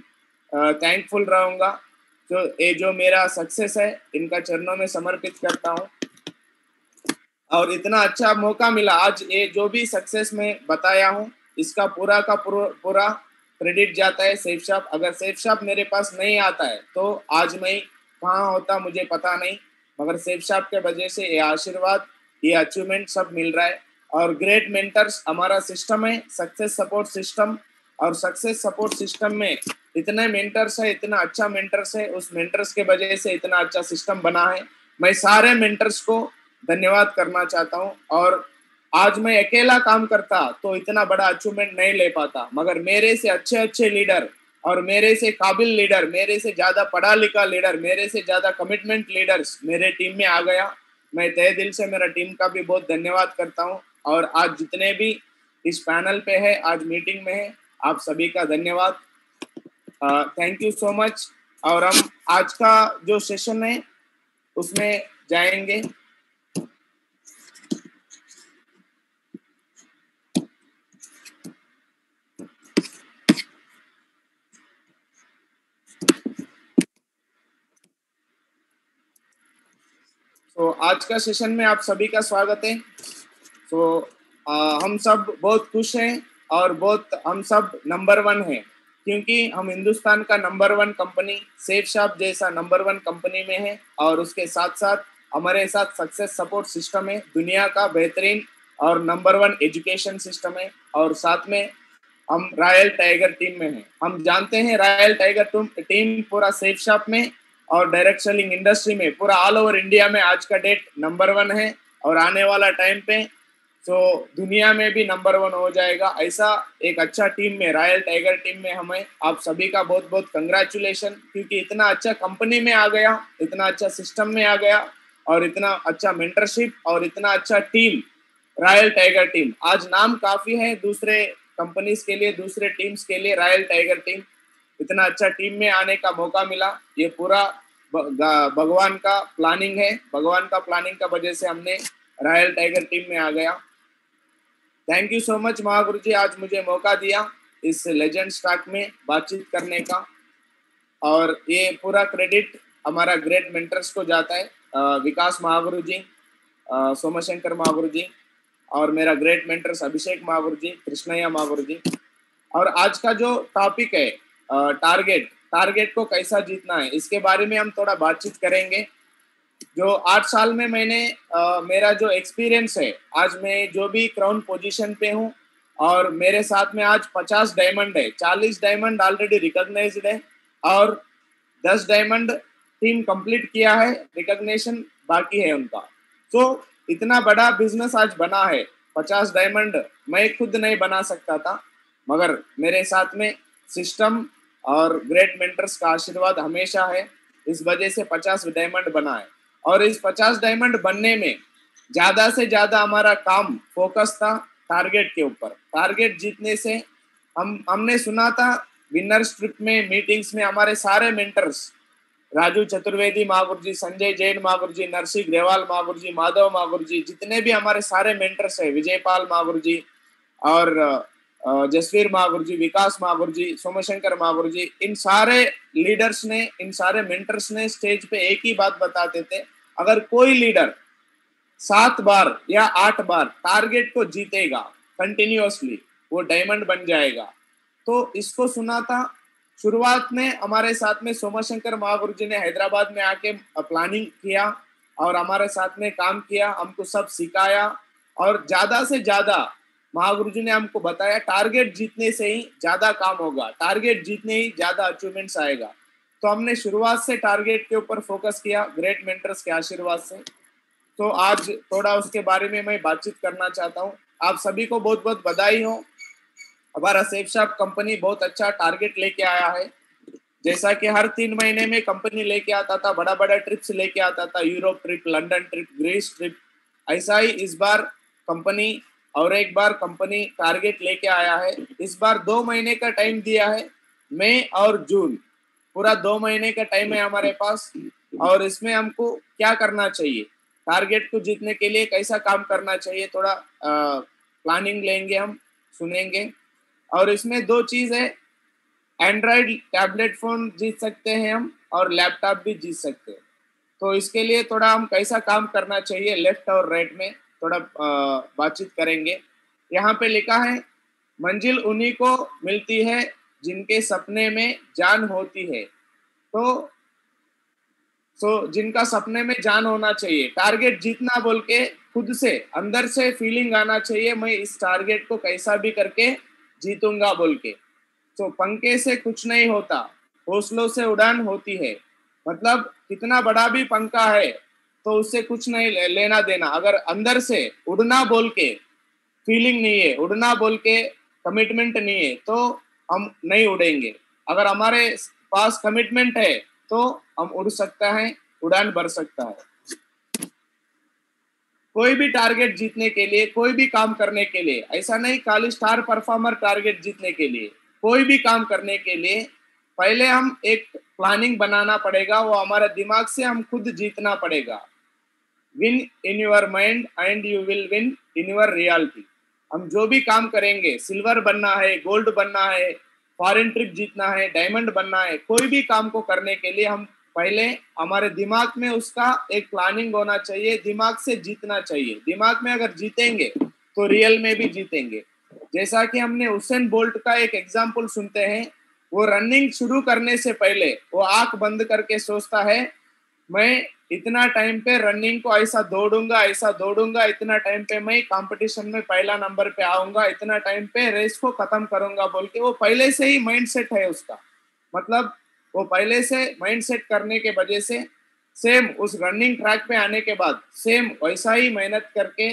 थैंकफुल रहूँगा। तो ये जो मेरा सक्सेस है इनका चरणों में समर्पित करता हूँ। और इतना अच्छा मौका मिला आज, ये जो भी सक्सेस मैं बताया हूँ इसका पूरा का पूरा क्रेडिट जाता है सेफ शॉप। अगर सेफ शॉप मेरे पास नहीं आता है तो आज मैं कहाँ होता मुझे पता नहीं, मगर सेफ शॉप के वजह से ये आशीर्वाद, ये अचीवमेंट सब मिल रहा है। और ग्रेट मेंटर्स हमारा सिस्टम है, सक्सेस सपोर्ट सिस्टम, और सक्सेस सपोर्ट सिस्टम में इतने मेंटर्स है, इतना अच्छा मेंटर्स है, उस मेंटर्स के वजह से इतना अच्छा सिस्टम बना है। मैं सारे मेंटर्स को धन्यवाद करना चाहता हूँ। और आज मैं अकेला काम करता तो इतना बड़ा अचीवमेंट नहीं ले पाता, मगर मेरे से अच्छे अच्छे लीडर और मेरे से काबिल लीडर, मेरे से ज्यादा पढ़ा लिखा लीडर, मेरे से ज्यादा कमिटमेंट लीडर्स मेरे टीम में आ गया। मैं तहे दिल से मेरा टीम का भी बहुत धन्यवाद करता हूँ। और आज जितने भी इस पैनल पे है, आज मीटिंग में है, आप सभी का धन्यवाद, थैंक यू सो मच। और हम आज का जो सेशन है उसमें जाएंगे। तो आज का सेशन में आप सभी का स्वागत है। तो हम सब बहुत खुश हैं और हम सब नंबर 1 हैं, क्योंकि हम हिंदुस्तान का नंबर 1 कंपनी सेफ शॉप जैसा नंबर 1 कंपनी में है। और उसके साथ साथ हमारे साथ सक्सेस सपोर्ट सिस्टम है, दुनिया का बेहतरीन और नंबर 1 एजुकेशन सिस्टम है। और साथ में हम रॉयल टाइगर टीम में हैं। हम जानते हैं रॉयल टाइगर टीम पूरा सेफ शॉप में और डायरेक्ट सेलिंग इंडस्ट्री में पूरा ऑल ओवर इंडिया में आज का डेट नंबर 1 है। और आने वाला टाइम पे तो दुनिया में भी नंबर 1 हो जाएगा। ऐसा एक अच्छा टीम में, रॉयल टाइगर टीम में हमें आप सभी का बहुत बहुत कंग्रेचुलेशन, क्योंकि इतना अच्छा कंपनी में आ गया, इतना अच्छा सिस्टम में आ गया और इतना अच्छा मेंटरशिप और इतना अच्छा टीम, रॉयल टाइगर टीम। आज नाम काफी है दूसरे कंपनीज के लिए, दूसरे टीम्स के लिए, रॉयल टाइगर टीम। इतना अच्छा टीम में आने का मौका मिला, ये पूरा भगवान का प्लानिंग है। भगवान का प्लानिंग का वजह से हमने रॉयल टाइगर टीम में आ गया। Thank you so much Mahaguru जी, आज मुझे मौका दिया इस लेजेंड स्टॉक में बातचीत करने का। और ये पूरा क्रेडिट हमारा ग्रेट मेंटर्स को जाता है, विकास महागुरु जी, सोमशंकर महागुरु जी और मेरा ग्रेट मेंटर्स अभिषेक महागुरु जी, कृष्णैया महागुरु जी। और आज का जो टॉपिक है टारगेट को कैसा जीतना है, इसके बारे में हम थोड़ा बातचीत करेंगे। जो 8 साल में मैंने मेरा जो एक्सपीरियंस है, आज मैं जो भी क्राउन पोजीशन पे हूँ और मेरे साथ में आज 50 डायमंड है, 40 डायमंड ऑलरेडी रिकॉग्नाइज्ड है और 10 डायमंड टीम कंप्लीट किया है, रिकॉग्निशन बाकी है उनका। तो इतना बड़ा बिजनेस आज बना है। 50 डायमंड मैं खुद नहीं बना सकता था, मगर मेरे साथ में सिस्टम और ग्रेट मेंटर्स का आशीर्वाद हमेशा है, इस वजह से 50 डायमंड बना है। और इस 50 डायमंड बनने में ज्यादा से ज्यादा हमारा काम फोकस था टारगेट के ऊपर। टारगेट जीतने से हमने सुना था विनर्स ट्रिप में, मीटिंग्स में हमारे सारे मेंटर्स, राजू चतुर्वेदी महागुरु जी, संजय जैन महागुरु जी, नरसिंह ग्रेवाल महागुरु जी, माधव महागुरु जी, जितने भी हमारे सारे मेंटर्स है, विजयपाल महागुरु जी और जसवीर महागुरु जी, विकास महागुरु जी, सोमशंकर महागुरु जी, इन सारे लीडर्स ने, इन सारे मेंटर्स ने स्टेज पे एक ही बात बताते थे, अगर कोई लीडर 7 बार या 8 बार टारगेट को जीतेगा कंटिन्यूअसली, वो डायमंड बन जाएगा। तो इसको सुना था। शुरुआत में हमारे साथ में सोमशंकर महागुरु जी ने हैदराबाद में आके प्लानिंग किया और हमारे साथ में काम किया, हमको सब सिखाया और ज्यादा से ज्यादा महागुरु जी ने हमको बताया टारगेट जीतने से ही ज्यादा काम होगा, टारगेट जीतने ही ज्यादा अचीवमेंट्स आएगा। तो हमने शुरुआत से टारगेट के ऊपर फोकस किया ग्रेट मेंटर्स के आशीर्वाद से। तो आज थोड़ा उसके बारे में मैं बातचीत करना चाहता हूँ। आप सभी को बहुत बहुत बधाई हो। हमारा सेफ शॉप कंपनी बहुत अच्छा टारगेट लेके आया है। जैसा कि हर 3 महीने में कंपनी लेके आता था, बड़ा बड़ा ट्रिप्स लेके आता था, Europe trip, London trip, Greece trip, ऐसा ही इस बार कंपनी और एक बार कंपनी टारगेट लेके आया है। इस बार 2 महीने का टाइम दिया है, मई और जून, पूरा 2 महीने का टाइम है हमारे पास। और इसमें हमको क्या करना चाहिए, टारगेट को जीतने के लिए कैसा काम करना चाहिए, थोड़ा प्लानिंग लेंगे, हम सुनेंगे। और इसमें 2 चीज है, एंड्रॉइड टैबलेट फोन जीत सकते हैं हम और लैपटॉप भी जीत सकते हैं। तो इसके लिए थोड़ा हम कैसा काम करना चाहिए लेफ्ट और राइट में थोड़ा बातचीत करेंगे। यहाँ पे लिखा है, मंजिल उन्हीं को मिलती है जिनके सपने में जान होती है। तो जिनका सपने में जान होना चाहिए, टारगेट जीतना बोल के खुद से अंदर से फीलिंग आना चाहिए, मैं इस टारगेट को कैसा भी करके जीतूंगा बोल के। तो पंखे से कुछ नहीं होता, हौसलों से उड़ान होती है। मतलब कितना बड़ा भी पंखा है तो उससे कुछ नहीं लेना देना, अगर अंदर से उड़ना बोल के फीलिंग नहीं है, उड़ना बोल के कमिटमेंट नहीं है, तो हम नहीं उड़ेंगे। अगर हमारे पास कमिटमेंट है तो हम उड़ सकता है, उड़ान भर सकता है। कोई भी टारगेट जीतने के लिए, कोई भी काम करने के लिए, ऐसा नहीं खाली स्टार परफॉर्मर टारगेट जीतने के लिए, कोई भी काम करने के लिए पहले हम एक प्लानिंग बनाना पड़ेगा, वो हमारे दिमाग से हम खुद जीतना पड़ेगा। Win in your mind and you will win in your reality. हम जो भी काम करेंगे, सिल्वर बनना है, गोल्ड बनना है, फॉरेन ट्रिप जीतना है, डायमंड बनना है, कोई भी काम को करने के लिए हम पहले हमारे दिमाग में उसका एक प्लानिंग होना चाहिए, दिमाग से जीतना चाहिए। दिमाग में अगर जीतेंगे तो रियल में भी जीतेंगे। जैसा कि हमने हुसैन बोल्ट का एक एग्जाम्पल सुनते हैं, वो रनिंग शुरू करने से पहले वो आंख बंद करके सोचता है, मैं इतना टाइम पे रनिंग को ऐसा दौड़ूंगा, इतना टाइम पे मैं कंपटीशन में पहला नंबर पे आऊंगा, इतना टाइम पे रेस को खत्म करूंगा बोल के वो पहले से ही माइंड सेट है उसका। मतलब वो पहले से माइंड सेट करने के वजह से सेम उस रनिंग ट्रैक पे आने के बाद सेम वैसा ही मेहनत करके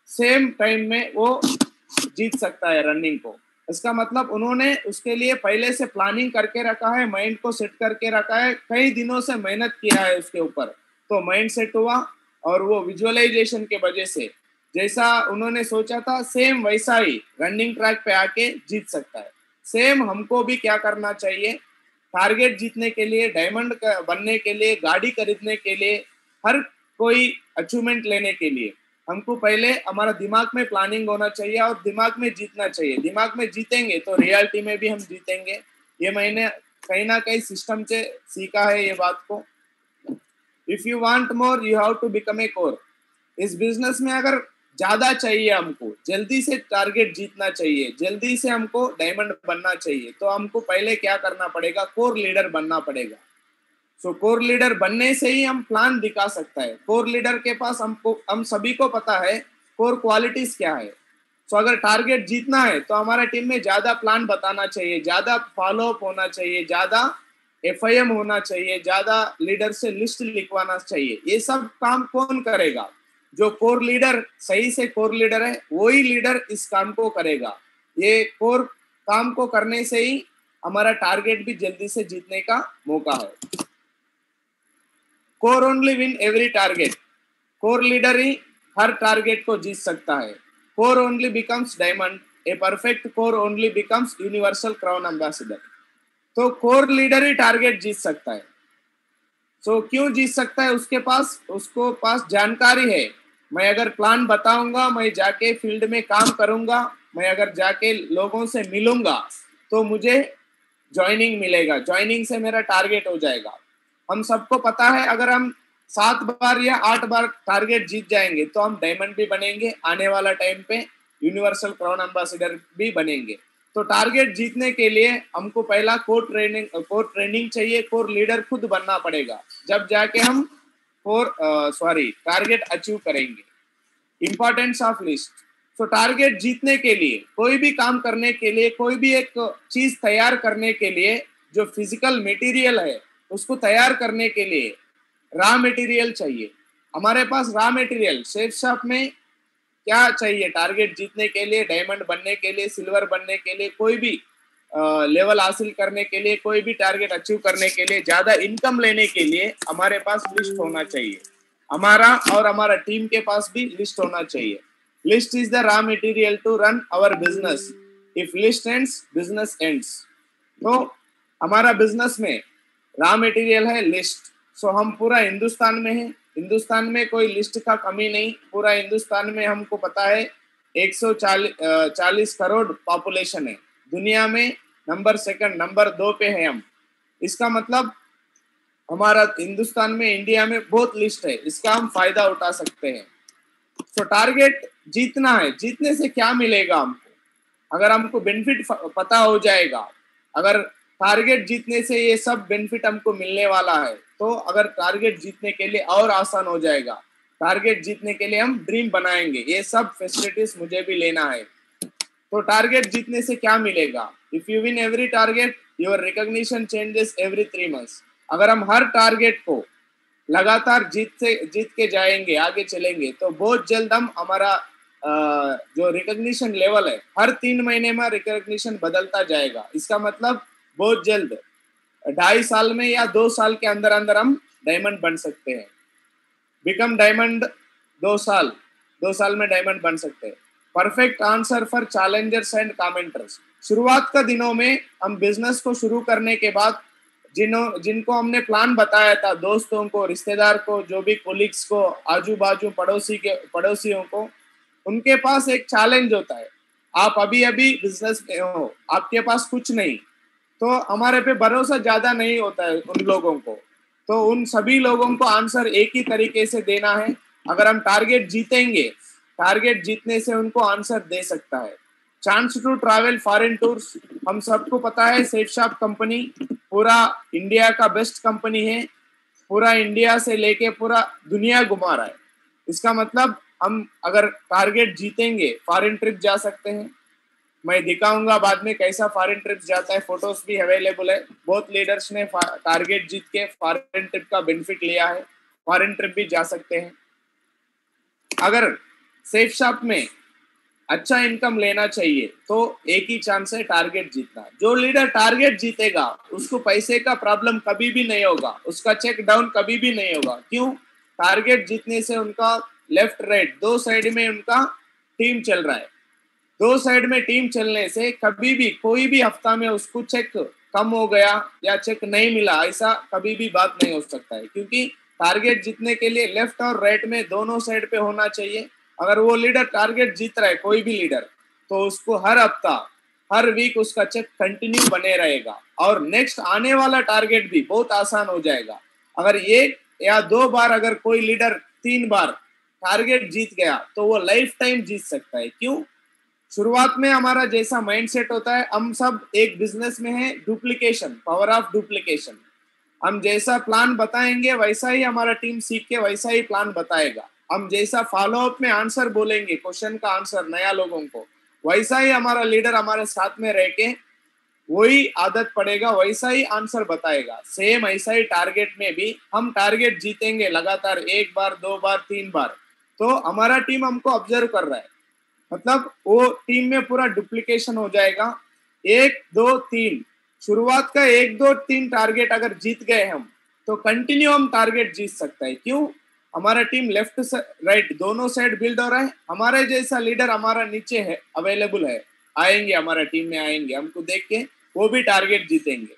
सेम टाइम में वो जीत सकता है रनिंग को। इसका मतलब उन्होंने उसके लिए पहले से प्लानिंग करके रखा है, माइंड को सेट करके रखा है, कई दिनों से मेहनत किया है उसके ऊपर, तो माइंड सेट हुआ और वो विजुअलाइजेशन के वजह से जैसा उन्होंने सोचा था सेम वैसा ही रनिंग ट्रैक पे आके जीत सकता है। सेम हमको भी क्या करना चाहिए, टारगेट जीतने के लिए, डायमंड बनने के लिए, गाड़ी खरीदने के लिए, हर कोई अचीवमेंट लेने के लिए हमको पहले हमारा दिमाग में प्लानिंग होना चाहिए और दिमाग में जीतना चाहिए। दिमाग में जीतेंगे तो रियलिटी में भी हम जीतेंगे। ये मैंने कहीं ना कहीं सिस्टम से सीखा है ये बात को। If you want more you have to become a core. इस बिजनेस में अगर ज्यादा चाहिए, हमको जल्दी से टारगेट जीतना चाहिए, जल्दी से हमको डायमंड बनना चाहिए, तो हमको पहले क्या करना पड़ेगा, कोर लीडर बनना पड़ेगा। सो कोर लीडर बनने से ही हम प्लान दिखा सकता है। कोर लीडर के पास हम सभी को पता है कोर क्वालिटीज क्या है। सो अगर टारगेट जीतना है तो हमारा टीम में ज्यादा प्लान बताना चाहिए, ज्यादा फॉलोअप होना चाहिए, ज्यादा FIM होना चाहिए, ज्यादा लीडर से लिस्ट लिखवाना चाहिए। ये सब काम कौन करेगा, जो कोर लीडर सही से कोर लीडर है वही लीडर इस काम को करेगा। ये कोर काम को करने से ही हमारा टारगेट भी जल्दी से जीतने का मौका है। Core only win every target. Core leader ही हर टारगेट को जीत सकता है। Core only becomes diamond, a perfect core only becomes universal crown ambassador. तो कोर लीडर ही टारगेट जीत सकता है। सो क्यों जीत सकता है, उसको पास जानकारी है। मैं अगर प्लान बताऊंगा, मैं जाके फील्ड में काम करूंगा, मैं अगर जाके लोगों से मिलूंगा तो मुझे ज्वाइनिंग मिलेगा, ज्वाइनिंग से मेरा टारगेट हो जाएगा। हम सबको पता है अगर हम 7 बार या 8 बार टारगेट जीत जाएंगे तो हम डायमंड भी बनेंगे, आने वाला टाइम पे यूनिवर्सल क्राउन एम्बेसडर भी बनेंगे। तो टारगेट जीतने के लिए हमको पहला कोर ट्रेनिंग चाहिए, कोर लीडर खुद बनना पड़ेगा, जब जाके हम टारगेट अचीव करेंगे। Importance of list. तो टारगेट जीतने के लिए, कोई भी काम करने के लिए, कोई भी एक चीज तैयार करने के लिए, जो फिजिकल मटेरियल है उसको तैयार करने के लिए रॉ मटेरियल चाहिए। हमारे पास रॉ मटेरियल सेफ शॉप में क्या चाहिए, टारगेट जीतने के लिए, डायमंड बनने के लिए, सिल्वर बनने के लिए, कोई भी लेवल हासिल करने के लिए, कोई भी टारगेट अचीव करने के लिए, ज्यादा इनकम लेने के लिए हमारे पास लिस्ट होना चाहिए। हमारा और हमारा टीम के पास भी लिस्ट होना चाहिए। List is the raw material to run our business. If list ends, business ends. तो हमारा बिजनेस में रॉ मटेरियल है लिस्ट। सो हम पूरा हिंदुस्तान में है, हिंदुस्तान में कोई लिस्ट का कमी नहीं। पूरा हिंदुस्तान में हमको पता है 140 करोड़ पॉपुलेशन है, दुनिया में नंबर 2 पे है हम। इसका मतलब हमारा हिंदुस्तान में, इंडिया में बहुत लिस्ट है, इसका हम फायदा उठा सकते हैं। तो टारगेट जीतना है, जीतने से क्या मिलेगा हमको, अगर हमको बेनिफिट पता हो जाएगा, अगर टारगेट जीतने से ये सब बेनिफिट हमको मिलने वाला है, तो अगर टारगेट जीतने के लिए और आसान हो जाएगा। टारगेट जीतने के लिए हम ड्रीम बनाएंगे, ये सब फैसिलिटीज मुझे भी लेना है। तो टारगेट जीतने से क्या मिलेगा, if you win every target your recognition changes every 3 months. अगर हम हर टारगेट को लगातार जीत के जाएंगे, आगे चलेंगे, तो बहुत जल्द हम हमारा जो रिकॉग्निशन लेवल है हर 3 महीने में रिकॉग्निशन बदलता जाएगा। इसका मतलब बहुत जल्द 2.5 साल में या 2 साल के अंदर अंदर हम डायमंड बन सकते हैं। बिकम डायमंड 2 साल में डायमंड बन सकते हैं। Perfect answer for Challengers and commenters. शुरुआत का दिनों में हम बिजनेस को शुरू करने के बाद जिनको हमने प्लान बताया था, दोस्तों को, रिश्तेदार को, जो भी कोलिग्स को, आजू बाजू पड़ोसियों को, उनके पास एक चैलेंज होता है। आप अभी बिजनेस में हो, आपके पास कुछ नहीं, तो हमारे पे भरोसा ज्यादा नहीं होता है उन लोगों को। तो उन सभी लोगों को आंसर एक ही तरीके से देना है। अगर हम टारगेट जीतेंगे, टारगेट जीतने से उनको आंसर दे सकता है। Chance to travel foreign tours. हम सबको पता है सेफ शॉप कंपनी पूरा इंडिया का बेस्ट कंपनी है, पूरा इंडिया से लेके पूरा दुनिया घुमा रहा है। इसका मतलब हम अगर टारगेट जीतेंगे फॉरेन ट्रिप जा सकते हैं। मैं दिखाऊंगा बाद में कैसा फॉरेन ट्रिप जाता है, फोटोज भी अवेलेबल है। बहुत लीडर्स ने टारगेट जीत के फॉरेन ट्रिप का बेनिफिट लिया है। फॉरेन ट्रिप भी जा सकते हैं। अगर सेफ शॉप में अच्छा इनकम लेना चाहिए तो एक ही चांस है, टारगेट जीतना। जो लीडर टारगेट जीतेगा उसको पैसे का प्रॉब्लम कभी भी नहीं होगा, उसका चेक डाउन कभी भी नहीं होगा। क्यों? टारगेट जीतने से उनका लेफ्ट राइट दो साइड में उनका टीम चल रहा है। दो साइड में टीम चलने से कभी भी कोई भी हफ्ता में उसको चेक कम हो गया या चेक नहीं मिला, ऐसा कभी भी बात नहीं हो सकता है। क्योंकि टारगेट जीतने के लिए लेफ्ट और राइट में दोनों साइड पे होना चाहिए। अगर वो लीडर टारगेट जीत रहा है, कोई भी लीडर, तो उसको हर हफ्ता हर वीक उसका चेक कंटिन्यू बने रहेगा और नेक्स्ट आने वाला टारगेट भी बहुत आसान हो जाएगा। अगर एक या दो बार अगर कोई लीडर 3 बार टारगेट जीत गया तो वो लाइफ टाइम जीत सकता है। क्यों? शुरुआत में हमारा जैसा माइंडसेट होता है, हम सब एक बिजनेस में है, डुप्लीकेशन, पावर ऑफ डुप्लीकेशन। हम जैसा प्लान बताएंगे वैसा ही हमारा टीम सीख के वैसा ही प्लान बताएगा। हम जैसा फॉलो अप में आंसर बोलेंगे, क्वेश्चन का आंसर नया लोगों को, वैसा ही हमारा लीडर हमारे साथ में रह के वही आदत पड़ेगा, वैसा ही आंसर बताएगा। सेम ऐसा ही टारगेट में भी हम टारगेट जीतेंगे लगातार 1 बार 2 बार 3 बार, तो हमारा टीम हमको ऑब्जर्व कर रहा है, मतलब वो टीम में पूरा डुप्लीकेशन हो जाएगा। 1 2 3 शुरुआत का 1 2 3 टारगेट अगर जीत गए हम तो कंटिन्यू हम टारगेट जीत सकते हैं। क्यों? हमारा टीम लेफ्ट राइट दोनों साइड बिल्ड हो रहा है। हमारे जैसा लीडर हमारा नीचे है, अवेलेबल है, आएंगे हमारा टीम में आएंगे, हमको देख के वो भी टारगेट जीतेंगे।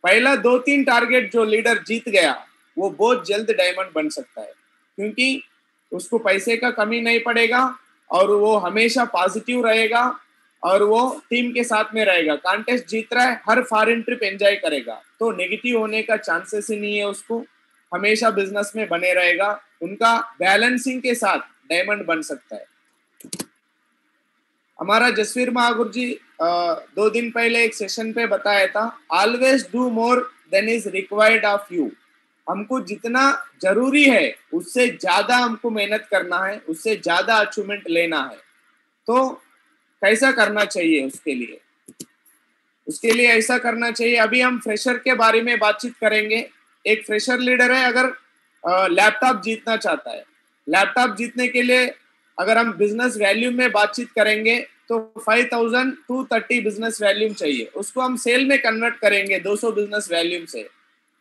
पहला 2-3 टारगेट जो लीडर जीत गया वो बहुत जल्द डायमंड बन सकता है, क्योंकि उसको पैसे का कमी नहीं पड़ेगा और वो हमेशा पॉजिटिव रहेगा और वो टीम के साथ में रहेगा। कॉन्टेस्ट जीत रहा है, हर फॉरेन ट्रिप एंजॉय करेगा, तो नेगेटिव होने का चांसेस ही नहीं है। उसको हमेशा बिजनेस में बने रहेगा, उनका बैलेंसिंग के साथ डायमंड बन सकता है। हमारा जसवीर महागुरु जी 2 दिन पहले एक सेशन पे बताया था, always do more than is required of you. हमको जितना जरूरी है उससे ज्यादा हमको मेहनत करना है, उससे ज्यादा अचीवमेंट लेना है। तो कैसा करना चाहिए? उसके लिए ऐसा करना चाहिए। अभी हम फ्रेशर के बारे में बातचीत करेंगे। एक फ्रेशर लीडर है, अगर लैपटॉप जीतना चाहता है, लैपटॉप जीतने के लिए अगर हम बिजनेस वैल्यूम में बातचीत करेंगे तो 5230 बिजनेस वैल्यूम चाहिए। उसको हम सेल में कन्वर्ट करेंगे 200 बिजनेस वैल्यूम से,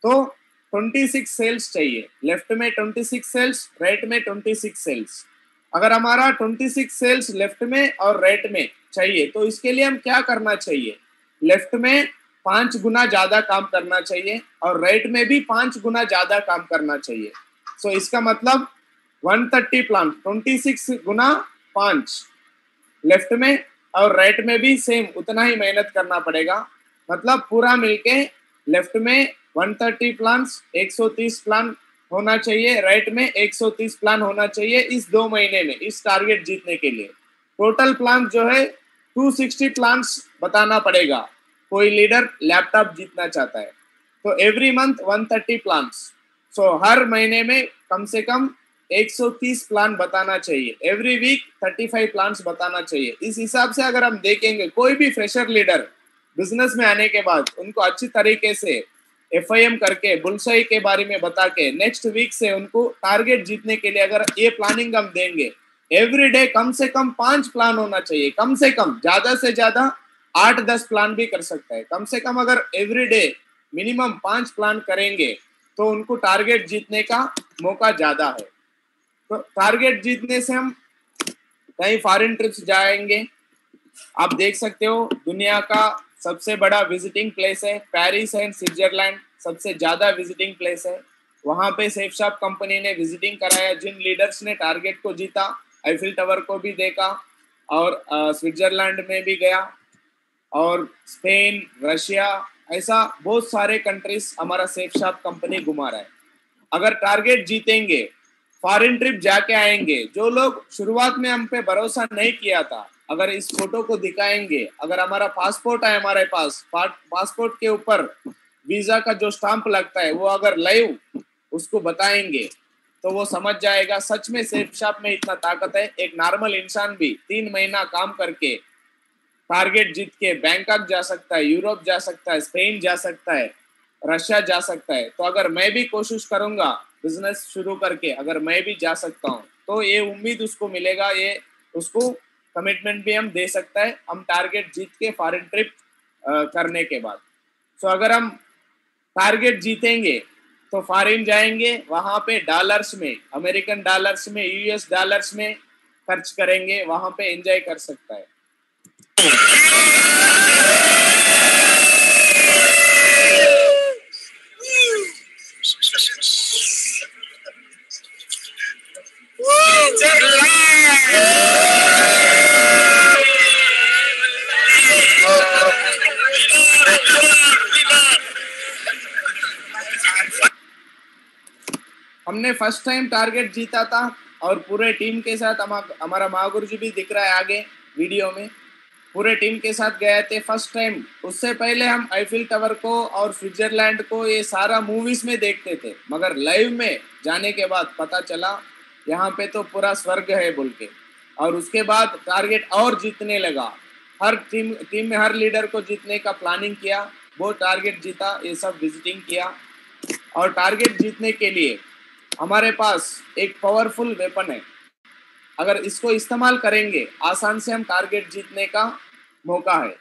तो 26 सेल्स चाहिए। लेफ्ट में 26 सेल्स, राइट में 26 सेल्स। अगर हमारा 26 सेल्स लेफ्ट में और राइट में चाहिए तो इसके लिए हम क्या करना चाहिए? लेफ्ट में 5 गुना ज्यादा काम करना चाहिए और राइट में भी 5 गुना ज्यादा काम करना चाहिए। सो इसका मतलब 130 प्लान, 26 गुना 5 लेफ्ट में और राइट में भी सेम उतना ही मेहनत करना पड़ेगा। मतलब पूरा मिलके लेफ्ट में 130 प्लान्स, 130 प्लान होना चाहिए, राइट में 130 प्लान होना चाहिए इस 2 महीने में, इस टारगेट जीतने के लिए। टोटल प्लान जो है 260 प्लान्स बताना पड़ेगा। कोई लीडर लैपटॉप जीतना चाहता है तो एवरी मंथ 130 प्लान्स। सो हर महीने में कम से कम 130 प्लान बताना चाहिए। एवरी वीक 35 प्लान्स बताना चाहिए। इस हिसाब से अगर हम देखेंगे, कोई भी फ्रेशर लीडर बिजनेस में आने के बाद उनको अच्छी तरीके से FIM करके बुलसाई के बारे में बता के नेक्स्ट वीक से उनको टारगेट जीतने के लिए अगर ये प्लानिंग हम देंगे, एवरी डे कम से कम 5 प्लान होना चाहिए। कम से कम, ज्यादा से ज्यादा 8-10 प्लान भी कर सकता है। कम से कम अगर एवरी डे मिनिमम 5 प्लान करेंगे तो उनको टारगेट जीतने का मौका ज्यादा है। तो टारगेट जीतने से हम कहीं फॉरेन ट्रिप्स जाएंगे। आप देख सकते हो दुनिया का सबसे बड़ा विजिटिंग प्लेस है पेरिस एंड स्विट्जरलैंड, सबसे ज्यादा विजिटिंग प्लेस है। वहां पे सेफ शॉप कंपनी ने विजिटिंग कराया। जिन लीडर्स ने टारगेट को जीता, आईफिल टावर को भी देखा और स्विट्जरलैंड में भी गया और स्पेन, रशिया, ऐसा बहुत सारे कंट्रीज हमारा सेफ शॉप कंपनी घुमा रहा है। अगर टारगेट जीतेंगे, फॉरेन ट्रिप जाके आएंगे, जो लोग शुरुआत में हम पे भरोसा नहीं किया था, अगर इस फोटो को दिखाएंगे, अगर हमारा पासपोर्ट है हमारे पास, पासपोर्ट के ऊपर वीजा का जो स्टाम्प लगता है वो अगर लाइव उसको बताएंगे तो वो समझ जाएगा सच में सेफ शॉप में इतना ताकत है। एक नॉर्मल इंसान भी 3 महीना काम करके टारगेट जीत के बैंकॉक जा सकता है, यूरोप जा सकता है, स्पेन जा सकता है, रशिया जा सकता है। तो अगर मैं भी कोशिश करूंगा बिजनेस शुरू करके अगर मैं भी जा सकता हूँ तो ये उम्मीद उसको मिलेगा, ये उसको कमिटमेंट भी हम दे सकता है हम टारगेट जीत के फॉरेन ट्रिप करने के बाद। सो अगर हम टारगेट जीतेंगे तो फॉरेन जाएंगे, वहां पे डॉलर्स में, अमेरिकन डॉलर्स में, यूएस डॉलर्स में खर्च करेंगे, वहां पे एंजॉय कर सकता है। हमने फर्स्ट टाइम टारगेट जीता था और पूरे टीम के साथ, हमारा महागुरु जी भी दिख रहा है आगे वीडियो में, पूरे टीम के साथ गए थे फर्स्ट टाइम। उससे पहले हम आईफिल टावर को और स्विट्जरलैंड को ये सारा मूवीज में देखते थे, मगर लाइव में जाने के बाद पता चला यहाँ पे तो पूरा स्वर्ग है बोल के। और उसके बाद टारगेट और जीतने लगा, हर टीम में हर लीडर को जीतने का प्लानिंग किया, वो टारगेट जीता, ये सब विजिटिंग किया। और टारगेट जीतने के लिए हमारे पास एक पावरफुल वेपन है, अगर इसको इस्तेमाल करेंगे आसान से हम टारगेट जीतने का मौका है।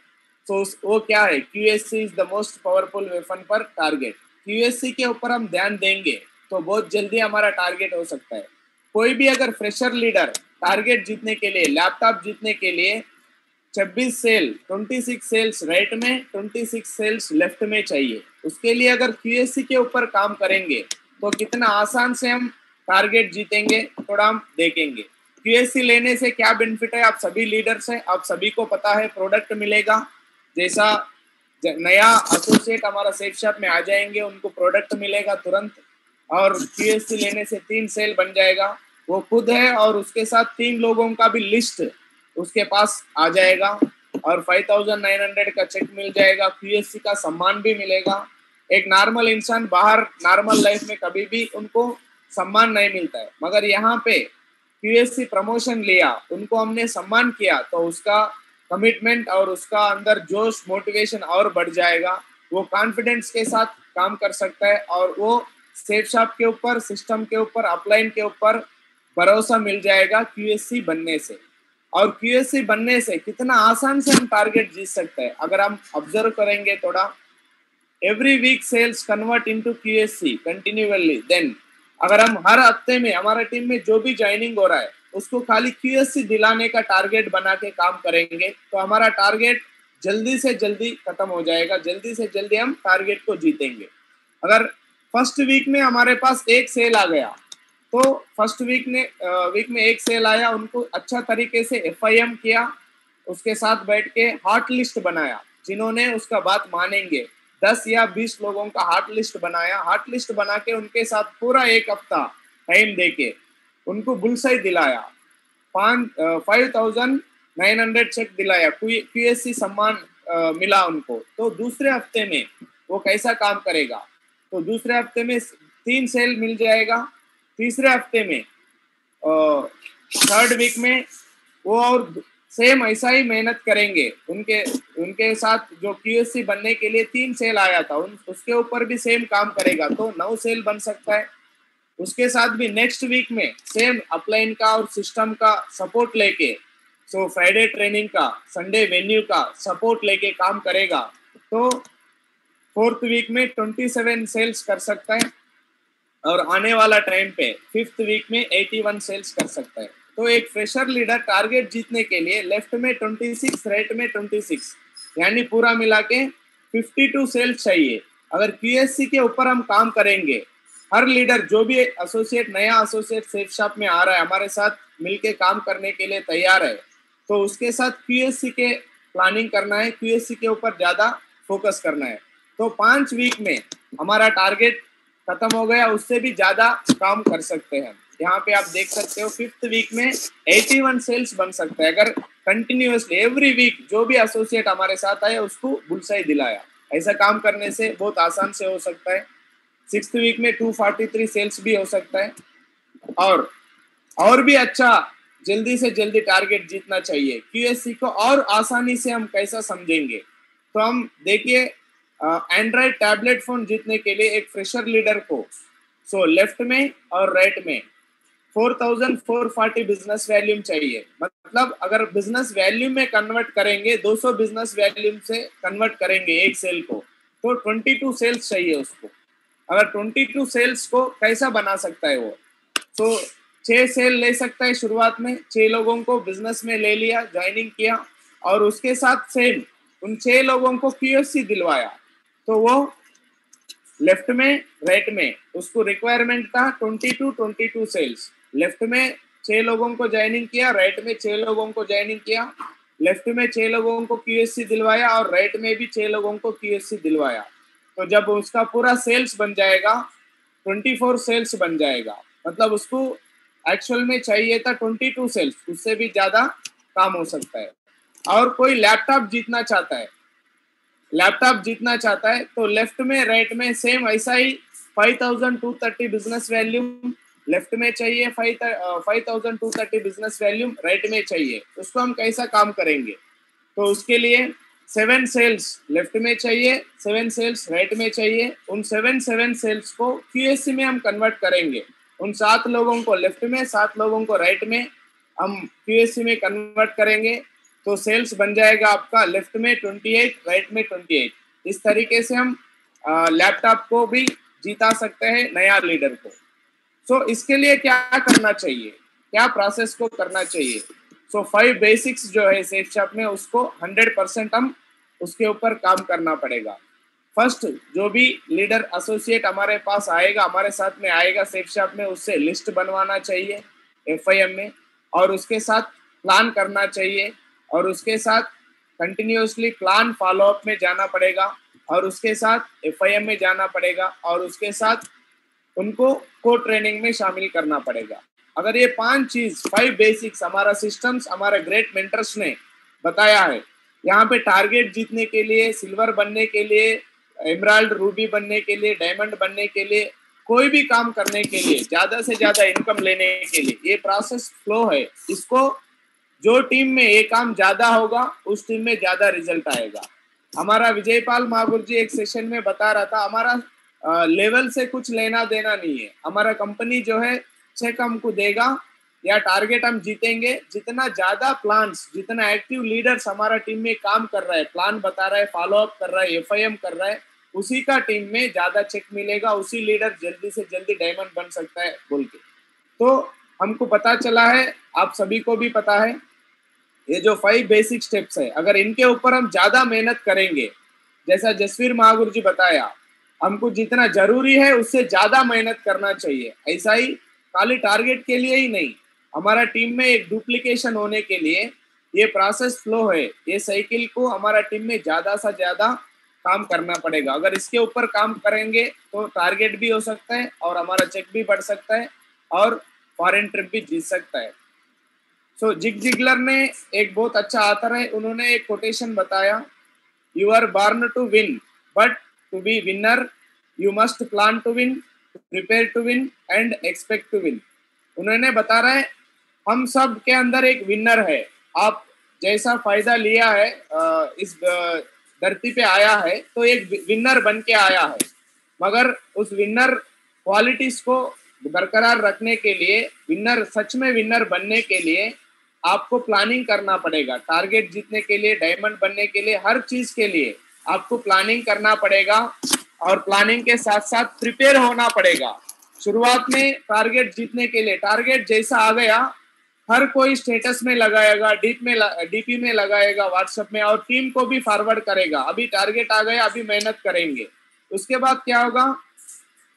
तो वो क्या है? QSC is the most powerful weapon पर टारगेट। QSC के ऊपर हम ध्यान देंगे तो बहुत जल्दी हमारा टारगेट हो सकता है। कोई भी अगर फ्रेशर लीडर टारगेट जीतने के लिए, लैपटॉप जीतने के लिए 26 सेल, 26 सेल्स राइट में, 26 सेल्स लेफ्ट में चाहिए, उसके लिए अगर QSC के ऊपर काम करेंगे तो कितना आसान से हम टारगेट जीतेंगे, थोड़ा हम देखेंगे। QSC लेने से क्या बेनिफिट है, आप सभी लीडर्स हैं, आप सभी को पता है, प्रोडक्ट मिलेगा। जैसा नया एसोसिएट हमारा सेफ शॉप में आ जाएंगे, उनको प्रोडक्ट मिलेगा तुरंत। और QSC लेने से 3 सेल बन जाएगा, वो खुद है और उसके साथ 3 लोगों का भी लिस्ट उसके पास आ जाएगा और 5900 का चेक मिल जाएगा, QSC का सम्मान भी मिलेगा। एक नॉर्मल इंसान बाहर नॉर्मल लाइफ में कभी भी उनको सम्मान नहीं मिलता है, मगर यहाँ पे QSC प्रमोशन लिया, उनको हमने सम्मान किया तो उसका कमिटमेंट और उसका अंदर जोश, मोटिवेशन और बढ़ जाएगा। वो कॉन्फिडेंस के साथ काम कर सकता है और वो सेफ शॉप के ऊपर, सिस्टम के ऊपर, अपलाइन के ऊपर भरोसा मिल जाएगा QSC बनने से। और QSC बनने से कितना आसान से हम टारगेट जीत सकते हैं अगर हम ऑब्जर्व करेंगे थोड़ा। Every week sales convert into QSC continuously. Then अगर हम हर हफ्ते में, हमारा टीम में जो भी ज्वाइनिंग हो रहा है उसको खाली QSC दिलाने का टारगेट बना के काम करेंगे तो हमारा टारगेट जल्दी से जल्दी खत्म हो जाएगा, जल्दी से जल्दी हम टारगेट को जीतेंगे। अगर फर्स्ट वीक में हमारे पास एक सेल आ गया तो फर्स्ट वीक में एक सेल आया, उनको अच्छा तरीके से FIM किया, उसके साथ बैठ के हॉट लिस्ट बनाया, जिन्होंने उसका बात मानेंगे 10 या 20 लोगों का हॉट लिस्ट बनाया। हॉट लिस्ट बना के उनके साथ पूरा एक हफ्ता टाइम देके उनको बुलसाई दिलाया, 5900 चेक दिलाया, QSC सम्मान मिला उनको। तो दूसरे हफ्ते में वो कैसा काम करेगा, तो दूसरे हफ्ते में 3 सेल मिल जाएगा, तीसरे हफ्ते में थर्ड वीक में वो और सेम ऐसा ही मेहनत करेंगे। उनके साथ जो QSC बनने के लिए 3 सेल आया था उसके ऊपर भी सेम काम करेगा तो 9 सेल बन सकता है। उसके साथ भी नेक्स्ट वीक में सेम अपलाइन का और सिस्टम का सपोर्ट लेके, सो फ्राइडे ट्रेनिंग का, संडे वेन्यू का सपोर्ट लेके काम करेगा तो 4th वीक में 27 सेल्स कर सकता है और आने वाला टाइम पे 5th वीक में 81 सेल्स कर सकता है। तो एक फ्रेशर लीडर टारगेट जीतने के लिए लेफ्ट में 26, राइट में 26, यानी पूरा मिला के 52 सेल्स चाहिए। अगर QSC के ऊपर हम काम करेंगे, हर लीडर जो भी एसोसिएट, नया एसोसिएट सेफ शॉप में आ रहा है, हमारे साथ मिलके काम करने के लिए तैयार है, तो उसके साथ QSC के प्लानिंग करना है, QSC के ऊपर ज्यादा फोकस करना है। तो 5 वीक में हमारा टारगेट खत्म हो गया, उससे भी ज्यादा काम कर सकते हैं। यहाँ पे आप देख सकते हो 5th वीक में 81 सेल्स बन सकता है अगर कंटिन्यूअसली एवरी वीक जो भी एसोसिएट हमारे साथ आए उसको बुलसाई दिलाया। ऐसा काम करने से बहुत आसान से हो सकता है। 6th वीक में 243 सेल्स भी हो सकता है और भी अच्छा जल्दी से जल्दी टारगेट जीतना चाहिए। QSC को और आसानी से हम कैसा समझेंगे, तो हम देखिए एंड्रॉइड टैबलेट फोन जीतने के लिए एक फ्रेशर लीडर को सो लेफ्ट में और राइट में 4440 बिजनेस वैल्यूम चाहिए। मतलब अगर बिजनेस वैल्यूम में कन्वर्ट करेंगे, 200 बिजनेस वैल्यूम से कन्वर्ट करेंगे एक सेल को, तो 22 सेल्स चाहिए उसको। अगर 22 सेल्स को कैसा बना सकता है वो, तो 6 सेल ले सकता है शुरुआत में, 6 लोगों को बिजनेस में ले लिया, ज्वाइनिंग किया, और उसके साथ सेम उन 6 लोगों को QSC दिलवाया, तो वो लेफ्ट में राइट में उसको रिक्वायरमेंट था 22 सेल्स। लेफ्ट में 6 लोगों को ज्वाइनिंग किया, राइट में 6 लोगों को ज्वाइनिंग किया, लेफ्ट में 6 लोगों को QSC दिलवाया और राइट में भी 6 लोगों को QSC दिलवाया। तो जब उसका पूरा सेल्स बन जाएगा 24 सेल्स बन जाएगा। मतलब उसको एक्चुअल में चाहिए था 22 सेल्स, उससे भी ज्यादा काम हो सकता है। और कोई लैपटॉप जीतना चाहता है, लैपटॉप जीतना चाहता है, तो लेफ्ट में राइट में सेम ऐसा ही 5230 बिजनेस वैल्यूम लेफ्ट में चाहिए, 5230 बिजनेस वैल्यूम राइट में चाहिए। उसको हम कैसा काम करेंगे, तो उसके लिए 7 सेल्स लेफ्ट में चाहिए, 7 सेल्स राइट में चाहिए। उन 7 सेल्स को QSC में हम कन्वर्ट करेंगे। उन 7 लोगों को लेफ्ट में, 7 लोगों को राइट में हम QSC में कन्वर्ट करेंगे, तो सेल्स बन जाएगा आपका लेफ्ट में 28, राइट में 28। इस तरीके से हम लैपटॉप को भी जीता सकते हैं, नया लीडर को। सो इसके लिए क्या करना चाहिए, क्या प्रोसेस को करना चाहिए? सो 5 बेसिक्स जो है सेफ शॉप में, उसको 100% हम उसके ऊपर काम करना पड़ेगा। फर्स्ट, जो भी लीडर एसोसिएट हमारे पास आएगा, हमारे साथ में आएगा सेफ शॉप में, उससे लिस्ट बनवाना चाहिए FIM में, और उसके साथ प्लान करना चाहिए, और उसके साथ कंटिन्यूसली प्लान फॉलोअप में जाना पड़ेगा, और उसके साथ FIM में जाना पड़ेगा, और उसके साथ उनको को ट्रेनिंग में शामिल करना पड़ेगा। अगर ये 5 बेसिक्स हमारा सिस्टम्स, हमारे ग्रेट मेंटर्स ने बताया है, यहाँ पे टारगेट जीतने के लिए, सिल्वर बनने के लिए, एमराल्ड रूबी बनने के लिए, डायमंड बनने के लिए, कोई भी काम करने के लिए, ज्यादा से ज्यादा इनकम लेने के लिए, ये प्रोसेस फ्लो है। इसको जो टीम में ये काम ज्यादा होगा, उस टीम में ज्यादा रिजल्ट आएगा। हमारा विजयपाल महागुरु जी एक सेशन में बता रहा था, हमारा लेवल से कुछ लेना देना नहीं है। हमारा कंपनी जो है चेक हमको देगा या टारगेट हम जीतेंगे, जितना ज्यादा प्लान्स, जितना एक्टिव लीडर्स हमारा टीम में काम कर रहा है, प्लान बता रहा है, फॉलोअप कर रहा है, FIM कर रहा है, उसी का टीम में ज्यादा चेक मिलेगा, उसी लीडर जल्दी से जल्दी डायमंड बन सकता है बोल के। तो हमको पता चला है, आप सभी को भी पता है, ये जो 5 बेसिक स्टेप्स है, अगर इनके ऊपर हम ज्यादा मेहनत करेंगे, जैसा जसवीर महागुरु जी बताया, हमको जितना जरूरी है उससे ज्यादा मेहनत करना चाहिए। ऐसा ही खाली टारगेट के लिए ही नहीं, हमारा टीम में एक डुप्लीकेशन होने के लिए ये प्रोसेस फ्लो है, ये साइकिल को हमारा टीम में ज्यादा से ज्यादा काम करना पड़ेगा। अगर इसके ऊपर काम करेंगे तो टारगेट भी हो सकता है, और हमारा चेक भी बढ़ सकता है, और फॉरेन ट्रिप भी जीत सकता है। सो जिग जिगलर ने, एक बहुत अच्छा आथर है, उन्होंने एक कोटेशन बताया, you are born to win, but to be winner you must plan to win, prepare to win and expect to win. उन्होंने बता रहा है, हम सब के अंदर एक विनर है। आप जैसा फायदा लिया है, इस धरती पे आया है, तो एक विनर बन के आया है, मगर उस विनर क्वालिटीज को बरकरार रखने के लिए, विनर, सच में विनर बनने के लिए आपको प्लानिंग करना पड़ेगा। टारगेट जीतने के लिए, डायमंड बनने के लिए, हर चीज के लिए आपको प्लानिंग करना पड़ेगा, और प्लानिंग के साथ साथ प्रिपेयर होना पड़ेगा। शुरुआत में टारगेट जीतने के लिए, टारगेट जैसा आ गया, हर कोई स्टेटस में लगाएगा, DP में लगाएगा, व्हाट्सएप में, और टीम को भी फॉरवर्ड करेगा, अभी टारगेट आ गया, अभी मेहनत करेंगे। उसके बाद क्या होगा,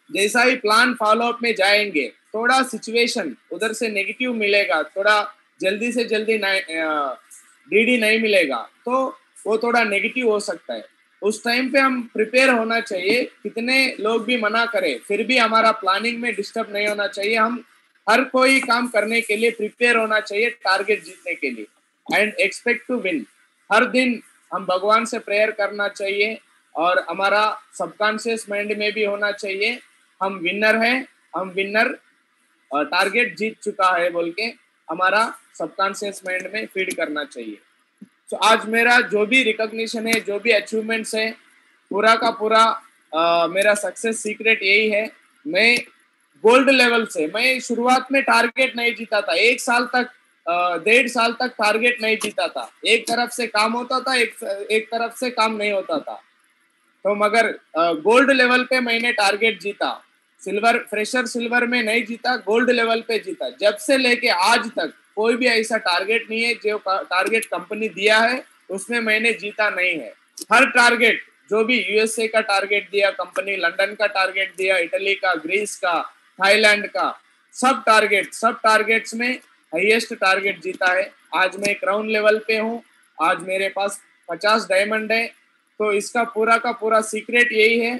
जैसा ही प्लान फॉलोअप में जाएंगे, थोड़ा सिचुएशन उधर से नेगेटिव मिलेगा, थोड़ा जल्दी से जल्दी DD नहीं मिलेगा, तो वो थोड़ा नेगेटिव हो सकता है। उस टाइम पे हम प्रिपेयर होना चाहिए, कितने लोग भी मना करें, फिर भी हमारा प्लानिंग में डिस्टर्ब नहीं होना चाहिए। हम हर कोई काम करने के लिए प्रिपेयर होना चाहिए, टारगेट जीतने के लिए, एंड एक्सपेक्ट टू विन। हर दिन हम भगवान से प्रेयर करना चाहिए, और हमारा सबकॉन्शियस माइंड में भी होना चाहिए, हम विनर हैं, हम विनर, टारगेट जीत चुका है बोल के हमारा सबकॉन्शियस माइंड में फीड करना चाहिए। तो आज मेरा जो भी रिकॉग्निशन है, जो भी अचीवमेंट्स है, पूरा का पूरा मेरा सक्सेस सीक्रेट यही है। मैं गोल्ड लेवल से। मैं शुरुआत में टारगेट नहीं जीता था, 1 साल तक 1.5 साल तक टारगेट नहीं जीता था। एक तरफ से काम होता था, एक तरफ से काम नहीं होता था। तो मगर गोल्ड लेवल पे मैंने टारगेट जीता। सिल्वर, फ्रेशर सिल्वर में नहीं जीता, गोल्ड लेवल पे जीता। जब से लेके आज तक कोई भी ऐसा टारगेट नहीं है जो टारगेट कंपनी दिया है उसमें मैंने जीता नहीं है। हर टारगेट जो भी यूएसए का टारगेट दिया कंपनी, लंदन का टारगेट दिया, इटली का, ग्रीस का, थाईलैंड का, सब टारगेट्स में हाईएस्ट टारगेट जीता है। आज मैं क्राउन लेवल पे हूँ, आज मेरे पास 50 डायमंड है। तो इसका पूरा का पूरा सीक्रेट यही है,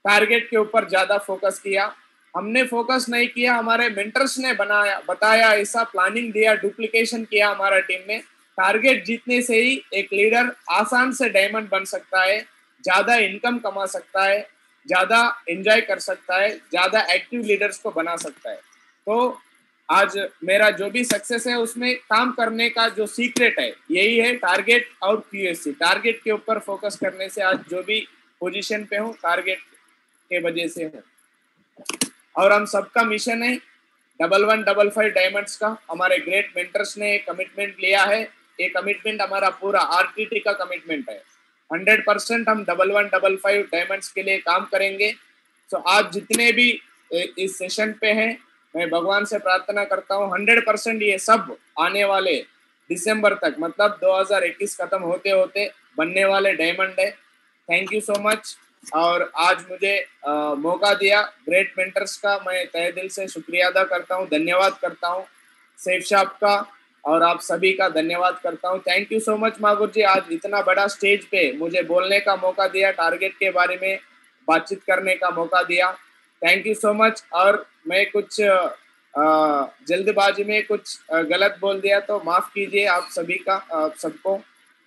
टारगेट के ऊपर ज्यादा फोकस किया। हमने फोकस नहीं किया, हमारे मेंटर्स ने बताया, ऐसा प्लानिंग दिया, डुप्लीकेशन किया हमारा टीम में। टारगेट जीतने से ही एक लीडर आसान से डायमंड बन सकता है, ज्यादा इनकम कमा सकता है, ज्यादा एंजॉय कर सकता है, ज्यादा एक्टिव लीडर्स को बना सकता है। तो आज मेरा जो भी सक्सेस है उसमें काम करने का जो सीक्रेट है यही है, टारगेट और क्यूएससी। टारगेट के ऊपर फोकस करने से आज जो भी पोजीशन पे हूँ टारगेट के वजह से हूँ। और हम सबका मिशन है 1155 डायमंड्स का। हमारे ग्रेट मेंटर्स ने कमिटमेंट लिया है, ये कमिटमेंट हमारा पूरा आरटीटी का कमिटमेंट है। 100% हम 1155 डायमंड्स के लिए काम करेंगे। तो आज जितने भी इस सेशन पे हैं, मैं भगवान से प्रार्थना करता हूँ 100% ये सब आने वाले दिसंबर तक, मतलब 2021 खत्म होते होते बनने वाले डायमंड है। Thank you so much. और आज मुझे मौका दिया ग्रेट मेंटर्स का मैं तहे दिल से शुक्रिया अदा करता हूँ, धन्यवाद करता हूँ। सैफ साहब का और आप सभी का धन्यवाद करता हूँ। थैंक यू सो मच मागुर जी, आज इतना बड़ा स्टेज पे मुझे बोलने का मौका दिया, टारगेट के बारे में बातचीत करने का मौका दिया। Thank you so much. और मैं कुछ जल्दबाजी में कुछ गलत बोल दिया तो माफ कीजिए आप सभी का, आप सबको।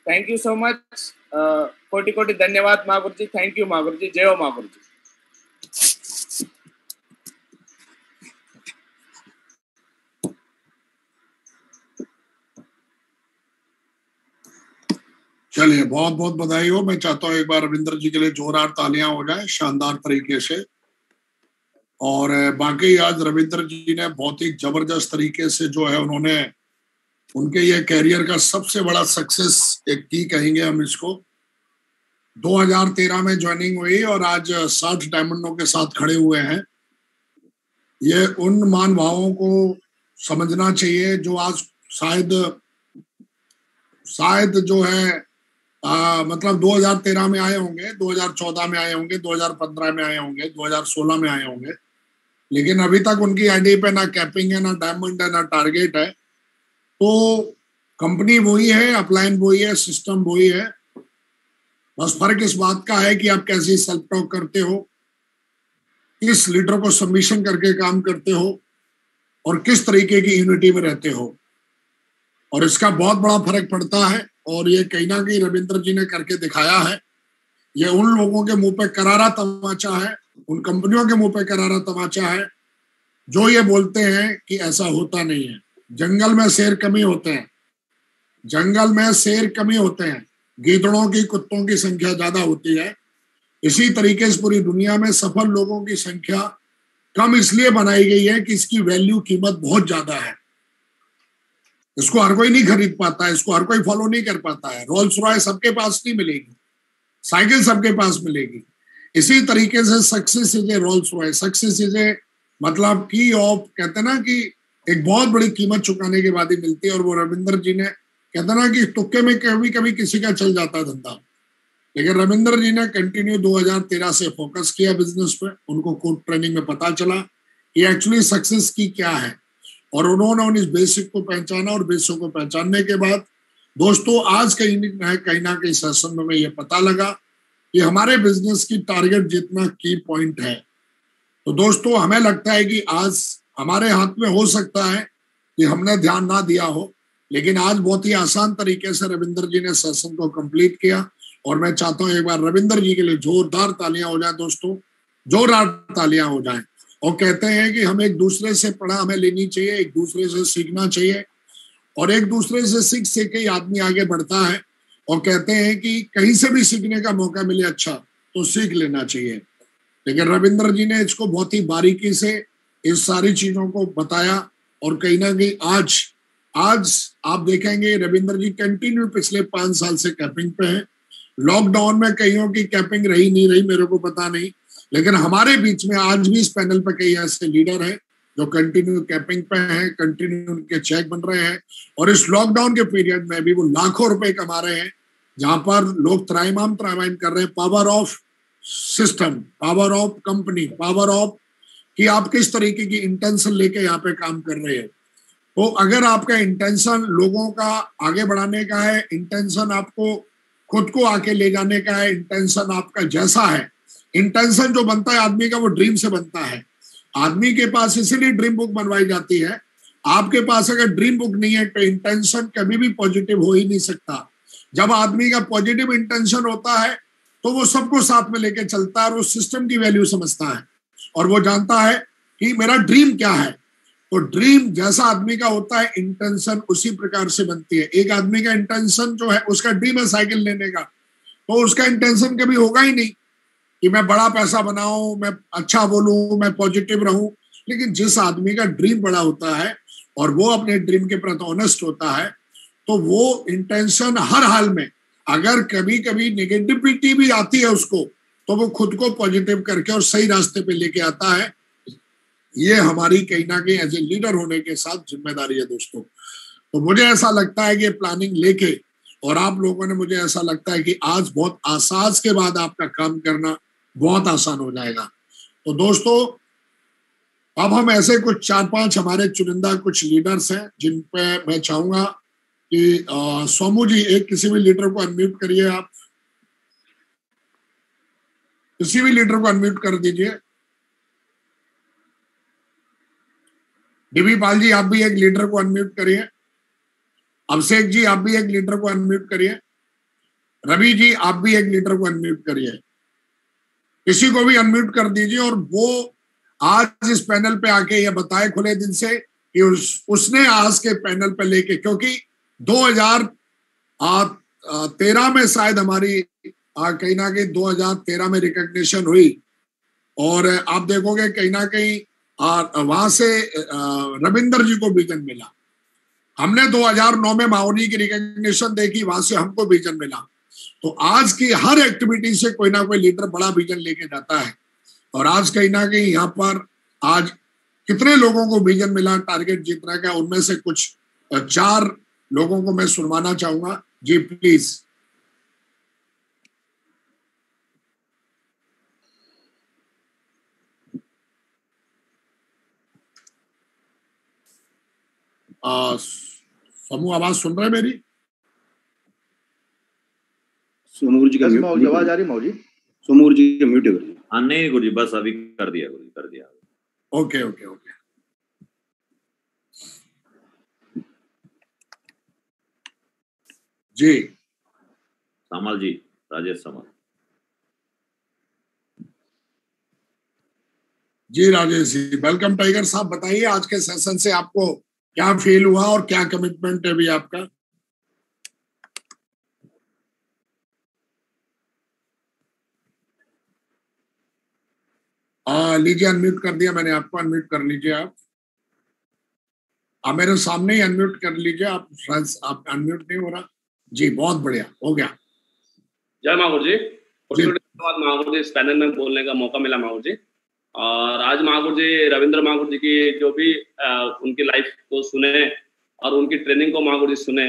थैंक यू सो मच, कोटि कोटि धन्यवाद मागुर जी। थैंक यू मागुर जी, जय हो मागुर जी। चलिए, बहुत बहुत बधाई हो। मैं चाहता हूँ एक बार रविंद्र जी के लिए जोरदार तालियां हो जाए शानदार तरीके से। और बाकी आज रविंद्र जी ने बहुत ही जबरदस्त तरीके से जो है उन्होंने उनके ये कैरियर का सबसे बड़ा सक्सेस एक की कहेंगे हम इसको। 2013 में ज्वाइनिंग हुई और आज 60 डायमंडों के साथ खड़े हुए हैं। ये उन मान भावों को समझना चाहिए जो आज शायद जो है मतलब 2013 में आए होंगे, 2014 में आए होंगे, 2015 में आए होंगे, 2016 में आए होंगे, लेकिन अभी तक उनकी आईडी पे ना कैपिंग है, ना डायमंड है, ना टारगेट है। तो कंपनी वही है, अपलाइन वही है, सिस्टम वही है, बस फर्क इस बात का है कि आप कैसे सेल्फ टॉक करते हो, किस लीडर को सबमिशन करके काम करते हो और किस तरीके की यूनिटी में रहते हो। और इसका बहुत बड़ा फर्क पड़ता है और ये कहीं ना कहीं रविंद्र जी ने करके दिखाया है। ये उन लोगों के मुंह पे करारा तमाचा है, उन कंपनियों के मुंह पे करारा तमाचा है जो ये बोलते हैं कि ऐसा होता नहीं है। जंगल में शेर कमी होते हैं, जंगल में शेर कमी होते हैं, गीदड़ों की, कुत्तों की संख्या ज्यादा होती है। इसी तरीके से पूरी दुनिया में सफल लोगों की संख्या कम इसलिए बनाई गई है कि इसकी वैल्यू, कीमत बहुत ज्यादा है। इसको हर कोई नहीं खरीद पाता है, इसको हर कोई फॉलो नहीं कर पाता है। रोल्स रॉयस सबके पास नहीं मिलेगी, साइकिल सबके पास मिलेगी। इसी तरीके से success is a Rolls Royce, success is a मतलब की ऑफ, कहते हैं ना कि एक बहुत बड़ी कीमत चुकाने के बाद ही मिलती है। और वो रविंद्र जी ने, कहते हैं ना कि तुक्के में कभी कभी किसी का चल जाता है धंधा, लेकिन रविंद्र जी ने कंटिन्यू 2013 से फोकस किया बिजनेस पे। उनको कोड ट्रेनिंग में पता चला कि एक्चुअली सक्सेस की क्या है और उन्होंने उन इस बेसिक को पहचाना। और बेसिक को पहचानने के बाद दोस्तों आज कहीं ना कहीं सेशन में ये पता लगा कि हमारे बिजनेस की टारगेट जितना की पॉइंट है। तो दोस्तों हमें लगता है कि आज हमारे हाथ में हो सकता है कि हमने ध्यान ना दिया हो, लेकिन आज बहुत ही आसान तरीके से रविंद्र जी ने सेशन को कंप्लीट किया। और मैं चाहता हूँ एक बार रविंद्र जी के लिए जोरदार तालियां हो जाए दोस्तों, जोरदार तालियां हो जाएं। और कहते हैं कि हम एक दूसरे से पढ़ा हमें लेनी चाहिए, एक दूसरे से सीखना चाहिए और एक दूसरे से सीख के आदमी आगे बढ़ता है। और कहते हैं कि कहीं से भी सीखने का मौका मिले अच्छा तो सीख लेना चाहिए। लेकिन रविंद्र जी ने इसको बहुत ही बारीकी से इस सारी चीजों को बताया। और कहीं ना कहीं आज आप देखेंगे रविंद्र जी कंटिन्यू पिछले 5 साल से कैपिंग पे हैं। लॉकडाउन में कईयों की कैपिंग रही नहीं रही मेरे को पता नहीं, लेकिन हमारे बीच में आज भी इस पैनल पे कई ऐसे लीडर हैं जो कंटिन्यू कैपिंग पे हैं, कंटिन्यू उनके चेक बन रहे हैं। और इस लॉकडाउन के पीरियड में भी वो लाखों रुपए कमा रहे हैं, जहां पर लोग त्राइमाम कर रहे हैं। Power of system, power of company, power of कि आप किस तरीके की इंटेंशन लेके यहाँ पे काम कर रहे हैं। तो अगर आपका इंटेंशन लोगों का आगे बढ़ाने का है, इंटेंशन आपको खुद को आके ले जाने का है, इंटेंशन आपका जैसा है, इंटेंशन जो बनता है आदमी का वो ड्रीम से बनता है। आदमी के पास इसीलिए ड्रीम बुक बनवाई जाती है। आपके पास अगर ड्रीम बुक नहीं है तो इंटेंशन कभी भी पॉजिटिव हो ही नहीं सकता। जब आदमी का पॉजिटिव इंटेंशन होता है तो वो सबको साथ में लेके चलता है और वो सिस्टम की वैल्यू समझता है और वो जानता है कि मेरा ड्रीम क्या है। तो ड्रीम जैसा आदमी का होता है, इंटेंशन उसी प्रकार से बनती है। एक आदमी का इंटेंशन जो है, उसका ड्रीम है साइकिल लेने का, तो उसका इंटेंशन कभी होगा ही नहीं कि मैं बड़ा पैसा बनाऊं, मैं अच्छा बोलूं, मैं पॉजिटिव रहूं। लेकिन जिस आदमी का ड्रीम बड़ा होता है और वो अपने ड्रीम के प्रति ऑनेस्ट होता है, तो वो इंटेंशन हर हाल में, अगर कभी कभी नेगेटिविटी भी आती है उसको, तो वो खुद को पॉजिटिव करके और सही रास्ते पे लेके आता है। ये हमारी कहीं ना कहीं एज ए लीडर होने के साथ जिम्मेदारी है दोस्तों। तो मुझे ऐसा लगता है कि प्लानिंग लेके, और आप लोगों ने, मुझे ऐसा लगता है कि आज बहुत आसान के बाद आपका काम करना बहुत आसान हो जाएगा। तो दोस्तों अब हम ऐसे कुछ 4-5 हमारे चुनिंदा कुछ लीडर्स हैं जिन पे मैं चाहूंगा कि सोमू जी एक किसी भी लीडर को अनम्यूट करिए। आप किसी भी लीडर को अनम्यूट कर दीजिए। डीबी पाल जी आप भी एक लीडर को अनम्यूट करिए। अभिषेक जी आप भी एक लीडर को अनम्यूट करिए। रवि जी आप भी एक लीडर को अनम्यूट करिए। किसी को भी अनम्यूट कर दीजिए और वो आज इस पैनल पे आके ये बताए खुले दिन से कि उसने आज के पैनल पे लेके, क्योंकि 2013 में शायद हमारी कहीं ना कहीं 2013 में रिकॉग्निशन हुई और आप देखोगे कहीं ना कहीं वहां से रविंद्र जी को विजन मिला। हमने 2009 में माओनी की रिकॉग्निशन देखी, वहां से हमको विजन मिला। तो आज की हर एक्टिविटी से कोई ना कोई लीडर बड़ा विजन लेके जाता है और आज कहीं ना कहीं यहाँ पर आज कितने लोगों को विजन मिला टारगेट जीतने का, उनमें से कुछ 4 लोगों को मैं सुनवाना चाहूंगा। जी प्लीज। समूह आवाज सुन रहे मेरी? सोमूर जी का आवाज आ रही मौजी? सोमूर जी का म्यूट है गुरुजी। हाँ नहीं गुरुजी, बस अभी कर दिया गुरुजी, कर दिया। Okay okay okay. जी सामल जी, राजेश सामल जी। राजेश जी वेलकम। टाइगर साहब बताइए आज के सेशन से आपको क्या फील हुआ और क्या कमिटमेंट है भी आपका? लीजिए अनम्यूट कर दिया मैंने आपको, अनम्यूट कर लीजिए। आप मेरे सामने ही अनम्यूट कर लीजिए। आप अनम्यूट नहीं हो रहा। जी बहुत बढ़िया, हो गया। जय महागुरु जी। धन्यवाद महागुरु जी, इस पैनल में बोलने का मौका मिला महागुरु जी। और आज महागुरु जी, रविंद्र महागुरु जी की जो भी उनकी लाइफ को सुने और उनकी ट्रेनिंग को महागुरु जी सुने।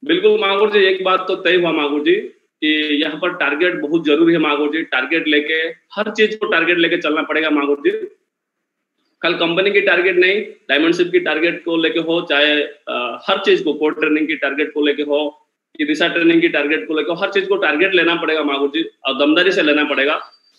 बिल्कुल महागुरु जी एक बात तो तय हुआ महागुरु जी कि यहाँ पर टारगेट बहुत जरूरी है महागुरु जी। टारगेट लेके, हर चीज को टारगेट लेके चलना पड़ेगा महागुरु जी। कल कंपनी की टारगेट नहीं, डायमंडशिप की टारगेट को लेके हो, चाहे हर चीज को, कोर ट्रेनिंग की टारगेट को लेके हो कि दिशा ट्रेनिंग की टारगेट को लेकर, हर चीज को टारगेट लेना पड़ेगा महागुरु जी और दमदारी से लेना पड़ेगा।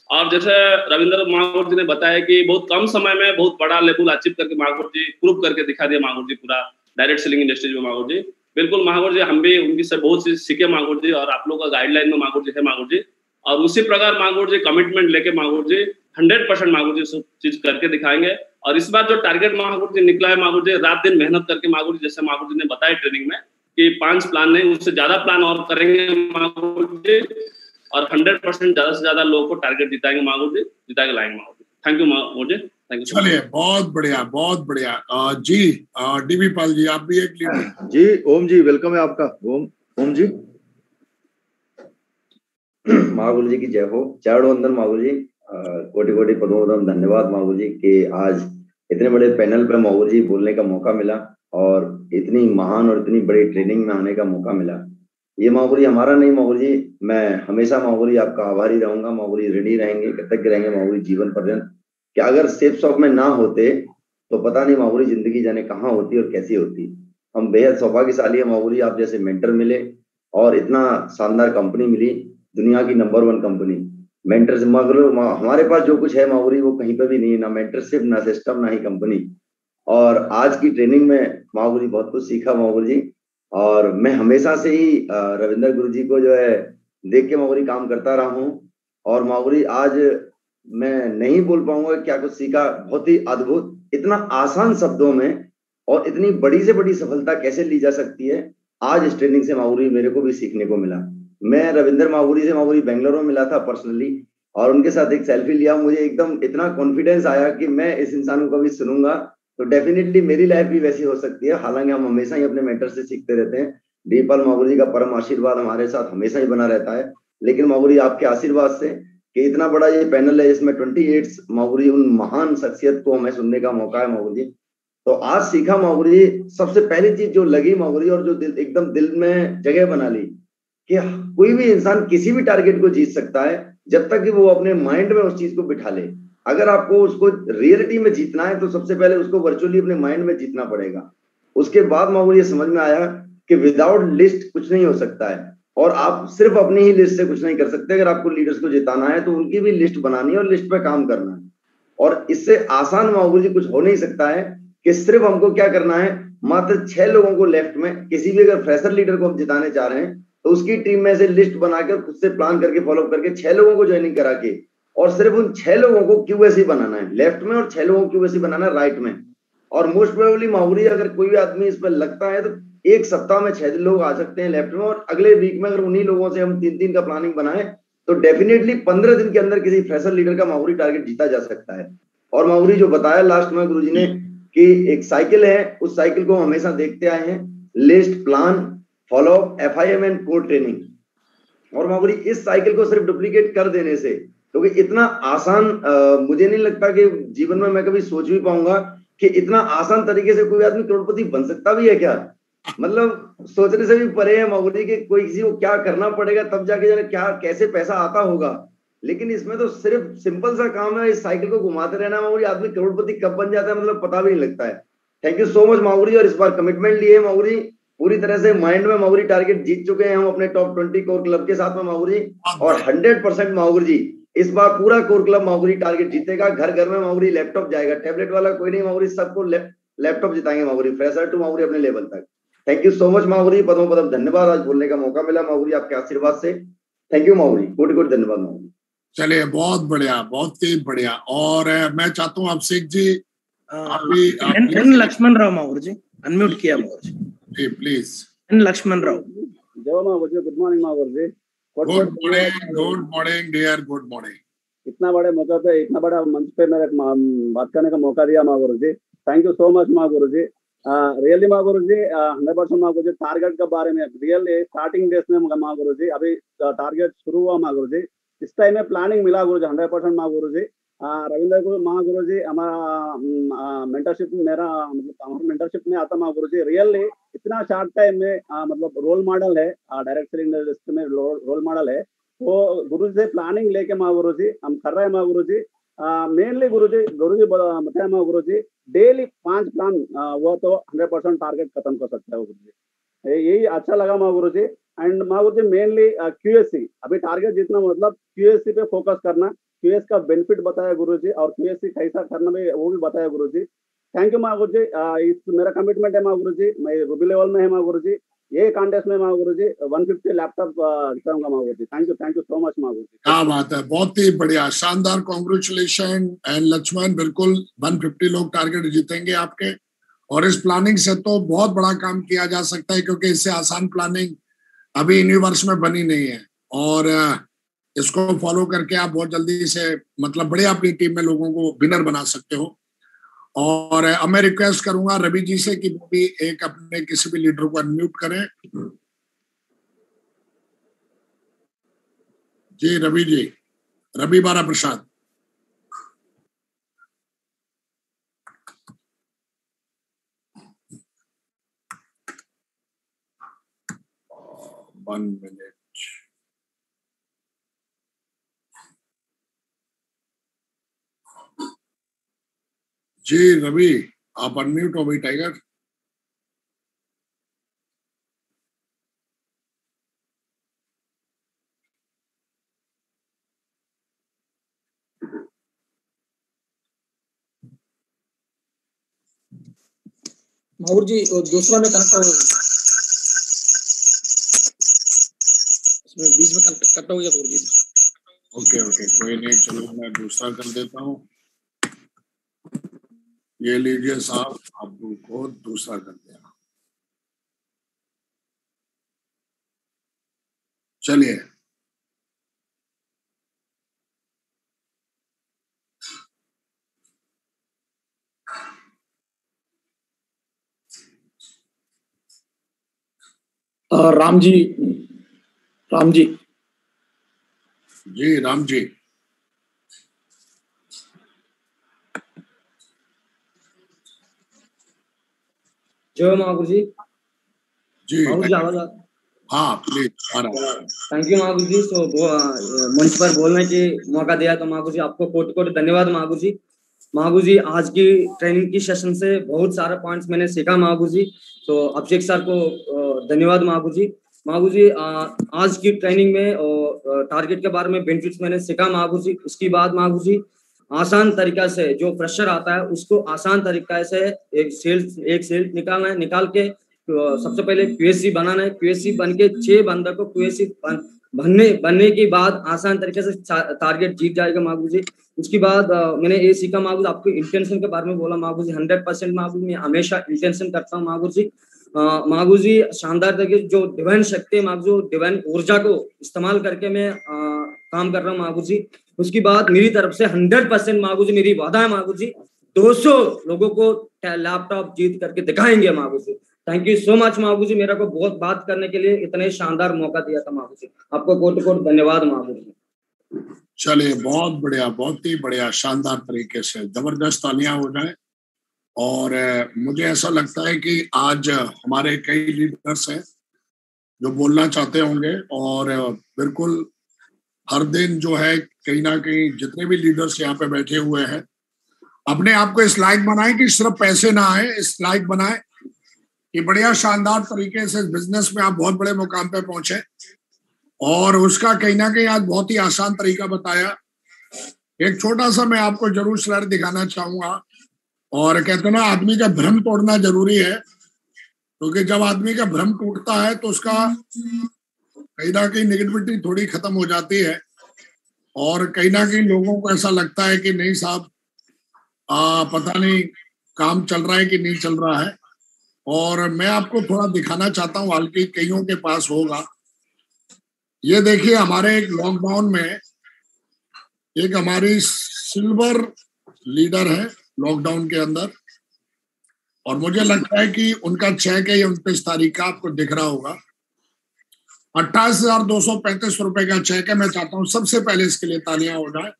और जैसे रविंद्र महागुरु जी ने बताया कि बहुत कम समय में बहुत बड़ा लेवल अचीव करके महागुरु जी प्रूव करके दिखा दिया महागुरु जी पूरा डायरेक्ट सेलिंग इंडस्ट्री में महागुरु जी। बिल्कुल महागुरु जी, हम भी उनकी से बहुत चीज सीखे महागुरु जी और आप लोग का गाइडलाइन में महागुरु जी है महागुरु जी। और उसी प्रकार महागुरु जी कमिटमेंट लेके महागुरु जी 100% महागुरु जी सब चीज करके दिखाएंगे। और इस बार जो टारगेट महागुरु जी निकला है महागुरु जी, रात दिन मेहनत करके महागुरु जी, जैसे महागुरु जी ने बताया ट्रेनिंग में कि 5 प्लान नहीं, उससे ज्यादा प्लान और करेंगे महागुरु जी और 100% ज्यादा से ज्यादा लोगों को टारगेट जिताएंगे महागुरु जी, जिता के लाएंगे Mahaguru ji. Thank you Mahaguru ji, thank you. चलिए, बहुत बढ़िया, बहुत बढ़िया। जी डीवी पाल जी, आप भी एक लीजिए। जी ओम जी, वेलकम है आपका। ओम जी। महागुरु जी की जय हो। चरण वंदन महागुरु जी, कोटि कोटि पद्मोदम धन्यवाद महागुरु जी कि आज इतने बड़े पैनल पे महागुरु जी बोलने का मौका मिला और इतनी महान और इतनी बड़ी ट्रेनिंग में आने का मौका मिला। ये महागुरु जी हमारा नहीं महागुरु जी, मैं हमेशा महागुरु जी आपका आभारी रहूंगा महागुरु जी, ऋणी रहेंगे, कृतज्ञ रहेंगे महागुरु जी जीवन पर्यंत। कि अगर सेफ शॉप में ना होते तो पता नहीं महागुरु जी जिंदगी जाने कहाँ होती और कैसी होती। हम बेहद सौभाग्यशाली है महागुरु जी, आप जैसे मेंटर मिले और इतना शानदार कंपनी मिली, दुनिया की नंबर 1 कंपनी। मेंटरशिप हमारे पास जो कुछ है महागुरु जी वो कहीं पे भी नहीं है, ना मेंटरशिप, ना सिस्टम, ना ही कंपनी। और आज की ट्रेनिंग में महागुरु जी बहुत कुछ सीखा महागुरु जी। और मैं हमेशा से ही रविंद्र गुरु जी को जो है देख के महागुरु जी काम करता रहा हूँ। और महागुरु जी आज मैं नहीं बोल पाऊंगा क्या कुछ सीखा, बहुत ही अद्भुत, इतना आसान शब्दों में और इतनी बड़ी से बड़ी सफलता कैसे ली जा सकती है, आज इस ट्रेनिंग से महागुरु जी मेरे को भी सीखने को मिला। मैं रविंद्र महागुरु जी से महागुरु जी बेंगलुरु में मिला था पर्सनली और उनके साथ एक सेल्फी लिया। मुझे एकदम इतना कॉन्फिडेंस आया कि मैं इस इंसान को कभी सुनूंगा तो डेफिनेटली मेरी लाइफ भी वैसी हो सकती है। हालांकि हम हमेशा ही अपने मेंटर से सीखते रहते हैं। डीपाल महागुरु जी का परम आशीर्वाद हमारे साथ हमेशा ही बना रहता है। लेकिन महागुरु जी आपके आशीर्वाद से कि इतना बड़ा ये पैनल है जिसमें 28 महागुरु जी उन महान शख्सियत को हमें सुनने का मौका है महागुरु जी। तो आज सीखा महागुरु जी, सबसे पहली चीज जो लगी महागुरु जी और जो एकदम दिल में जगह बना ली कि कोई भी इंसान किसी भी टारगेट को जीत सकता है जब तक कि वो अपने माइंड में उस चीज को बिठा ले। अगर आपको उसको रियलिटी में जीतना है तो सबसे पहले उसको वर्चुअली अपने माइंड में जीतना पड़ेगा। उसके बाद महागुरु ये समझ में आया कि विदाउट लिस्ट कुछ नहीं हो सकता है और आप सिर्फ अपनी ही लिस्ट से कुछ नहीं कर सकते। अगर आपको लीडर्स को जिताना है तो उनकी भी लिस्ट बनानी है और लिस्ट पे काम करना है। और इससे आसान महागुरु जी कुछ हो नहीं सकता है कि सिर्फ हमको क्या करना है, मात्र 6 लोगों को लेफ्ट में, किसी भी अगर फ्रेशर लीडर को हम जिताने चाह रहे हैं तो उसकी टीम में से लिस्ट बनाकर खुद से प्लान करके फॉलो करके 6 लोगों को ज्वाइनिंग करा के और सिर्फ उन 6 लोगों को क्यूएसी बनाना है लेफ्ट में और 6 लोगों को क्यूएसी बनाना है राइट में। और मोस्ट प्रोबेबली महागुरु जी अगर कोई भी आदमी इस पर लगता है तो एक सप्ताह में 6 लोग आ सकते हैं लेफ्ट में और अगले वीक में अगर उन्हीं लोगों से हम 3-3 का प्लानिंग बनाए तो डेफिनेटली 15 दिन के अंदर किसी फ्रेशर लीडर का महागुरु टारगेट जीता जा सकता है। और महागुरु जो बताया लास्ट में गुरु जी ने कि एक साइकिल है, उस साइकिल को हमेशा देखते आए हैं, list, plan, follow up, FIM and core training. और महागुरु इस साइकिल को सिर्फ डुप्लीकेट कर देने से, क्योंकि इतना आसान मुझे नहीं लगता कि जीवन में मैं कभी सोच भी पाऊंगा कि इतना आसान तरीके से कोई आदमी करोड़पति बन सकता भी है क्या। मतलब सोचने से भी परे है महागुरु जी कि कोई किसी को क्या करना पड़ेगा तब जाके जाने क्या कैसे पैसा आता होगा। लेकिन इसमें तो सिर्फ सिंपल सा काम है, इस साइकिल को घुमाते रहना महागुरु। आदमी करोड़पति कब बन जाता है मतलब पता भी नहीं लगता है। Thank you so much Mahaguru जी। और इस बार कमिटमेंट लिए महागुरु जी, पूरी तरह से माइंड में महागुरु टारगेट जीत चुके हैं हम अपने टॉप 20 कोर क्लब के साथ में महागुरु जी। और 100% महागुरु जी इस बार पूरा कोर क्लब महागुरु टारगेट जीतेगा। घर घर में महागुरु लैपटॉप जाएगा, टैबलेट वाला कोई नहीं महागुरु, सबको laptop जिताएंगे Mahaguru, fresher to Mahaguru अपने लेवल तक। Thank you so much Mahaguru, पदम पदम धन्यवाद, आज बोलने का मौका मिला महागुरु आपके आशीर्वाद से। थैंक यू महागुरु, कोटि कोटि धन्यवाद महागुरु। चलिए, बहुत बढ़िया, बहुत ही बढ़िया। और मैं चाहता हूँ आप शेख जी लक्ष्मण राव महागुरु जी अनम्यूट किया महागुरु जी प्लीज। लक्ष्मण राव। जय Mahaguru ji, good morning Mahaguru ji. Good morning dear, good morning. इतना बड़े मौके पे, इतना बड़ा मंच पे मेरे बात करने का मौका दिया Mahaguru ji, thank you so much Mahaguru ji. Really Mahaguru ji 100% Mahaguru ji target के बारे में रियली स्टार्टिंग डेज में महागुरु जी, अभी टारगेट शुरू हुआ महागुरु जी, इस टाइम में प्लानिंग मिला गुरु जी 100% महागुरु जी। रविंद्र महागुरु जी हमारा मेंटरशिप, मेरा मतलब मेंटरशिप में आता महागुरु जी। रियली इतना शॉर्ट टाइम में मतलब रोल मॉडल है, डायरेक्ट सेलिंग में रोल मॉडल है। तो गुरु जी से प्लानिंग लेके महागुरु जी हम कर रहे हैं महागुरु जी। मेनली गुरु जी बताया महागुरु जी, डेली 5 प्लान हुआ तो 100% टारगेट खत्म कर सकते हैं गुरु जी। यही अच्छा लगा Mahaguru ji. And Mahaguru ji mainly QSC, अभी टारगेट जितना मतलब QSC पे फोकस करना, QS का बेनिफिट बताया गुरु जी और QSC कैसा करना भी वो भी बताया गुरु जी। थैंक यू महागुरु जी। इस मेरा कमिटमेंट है महागुरु जी, मैं रूबी लेवल में है महागुरु जी, ये कॉन्टेस्ट में महागुरु जी 150 लैपटॉप जिताऊंगा Mahaguru ji. Thank you so much Mahaguru ji. क्या बात है, बहुत ही बढ़िया, शानदार, कॉन्ग्रेचुलेशन। एंड लक्ष्मण, बिल्कुल 150 लोग टारगेट जीतेंगे आपके। और इस प्लानिंग से तो बहुत बड़ा काम किया जा सकता है, क्योंकि इससे आसान प्लानिंग अभी यूनिवर्स में बनी नहीं है। और इसको फॉलो करके आप बहुत जल्दी से मतलब बड़े अपनी टीम में लोगों को विनर बना सकते हो। और अब मैं रिक्वेस्ट करूंगा रवि जी से कि वो भी एक अपने किसी भी लीडर को अनम्यूट करें। जी रवि जी, रवि बारा प्रसाद। One minute. जी रवि, आप अनम्यूट हो भाई टाइगर। माहौर जी दूसरा में कनेक्ट हो, इसमें बीच में कट हो गया माहौर जी। ओके ओके, कोई नहीं, चलो मैं दूसरा कर देता हूँ। ये लीजिए साहब, आपको दूसरा कर दिया। चलिए, राम जी, राम जी, जी राम जी। जय महागुरु जी। जी महागुरु जी आवाज हाँ प्लीज। थैंक यू महागुरु जी। तो मंच पर बोलने की मौका दिया तो महागुरु जी आपको कोटि कोटि धन्यवाद महागुरु जी। महागुरु जी आज की ट्रेनिंग की सेशन से बहुत सारे पॉइंट्स मैंने सीखा महागुरु जी, तो अभिषेक सर को धन्यवाद महागुरु जी। महागुरु जी आज की ट्रेनिंग में टारगेट के बारे में बेनिफिट्स मैंने सीखा महागुरु जी। उसके बाद महागुरु जी आसान तरीका से जो प्रेशर आता है उसको आसान तरीका से एक सेल्स निकालना है, निकाल के सबसे पहले क्यूएससी बनाना है। क्यूएससी बन के 6 बंदर को क्यूएससी बनने के बाद आसान तरीके से टारगेट जीत जाएगा महागुरु जी। उसके बाद मैंने ये सीखा महागुरु, आपको इंटेंशन के बारे में बोला महागुरु जी। 100% महागुरु मैं हमेशा इंटेंशन करता हूँ महागुरु जी। महागुरु जी शानदार तरीके जो डिवाइन शक्ति है महागुरु, डिवाइन ऊर्जा को इस्तेमाल करके मैं काम कर रहा हूँ महागुरु जी। उसके बाद मेरी तरफ से 100% महागुरु जी मेरी वादा है महागुरु जी, 200 लोगों को लैपटॉप जीत करके दिखाएंगे Mahaguru ji. Thank you so much Mahaguru जी, मेरा को बहुत बात करने के लिए इतने शानदार मौका दिया था महागुरु जी। आपको कोटि कोटि धन्यवाद महागुरु जी। चलिए, बहुत बढ़िया, बहुत ही बढ़िया, शानदार तरीके से, जबरदस्त तालियां हो जाए। और मुझे ऐसा लगता है कि आज हमारे कई लीडर्स हैं जो बोलना चाहते होंगे, और बिल्कुल हर दिन जो है कहीं ना कहीं जितने भी लीडर्स यहाँ पे बैठे हुए हैं अपने आप को इस लायक बनाए कि सिर्फ पैसे ना आए, इस लायक बनाए कि बढ़िया शानदार तरीके से बिजनेस में आप बहुत बड़े मुकाम पे पहुंचे। और उसका कहीं ना कहीं आज बहुत ही आसान तरीका बताया। एक छोटा सा मैं आपको जरूर स्लाइड दिखाना चाहूंगा। और कहते हैं ना, आदमी का भ्रम तोड़ना जरूरी है, क्योंकि जब आदमी का भ्रम टूटता है तो उसका कहीं ना कहीं नेगेटिविटी थोड़ी खत्म हो जाती है। और कहीं ना कहीं लोगों को ऐसा लगता है कि नहीं साहब, पता नहीं काम चल रहा है कि नहीं चल रहा है। और मैं आपको थोड़ा दिखाना चाहता हूँ, हालांकि कईयों के पास होगा। ये देखिए, हमारे एक लॉकडाउन में एक हमारी सिल्वर लीडर है लॉकडाउन के अंदर, और मुझे लगता है कि उनका चेक है, ये 29 तारीख का आपको दिख रहा होगा, 28,235 रुपए का चेक है। मैं चाहता हूँ सबसे पहले इसके लिए तालियां हो जाए।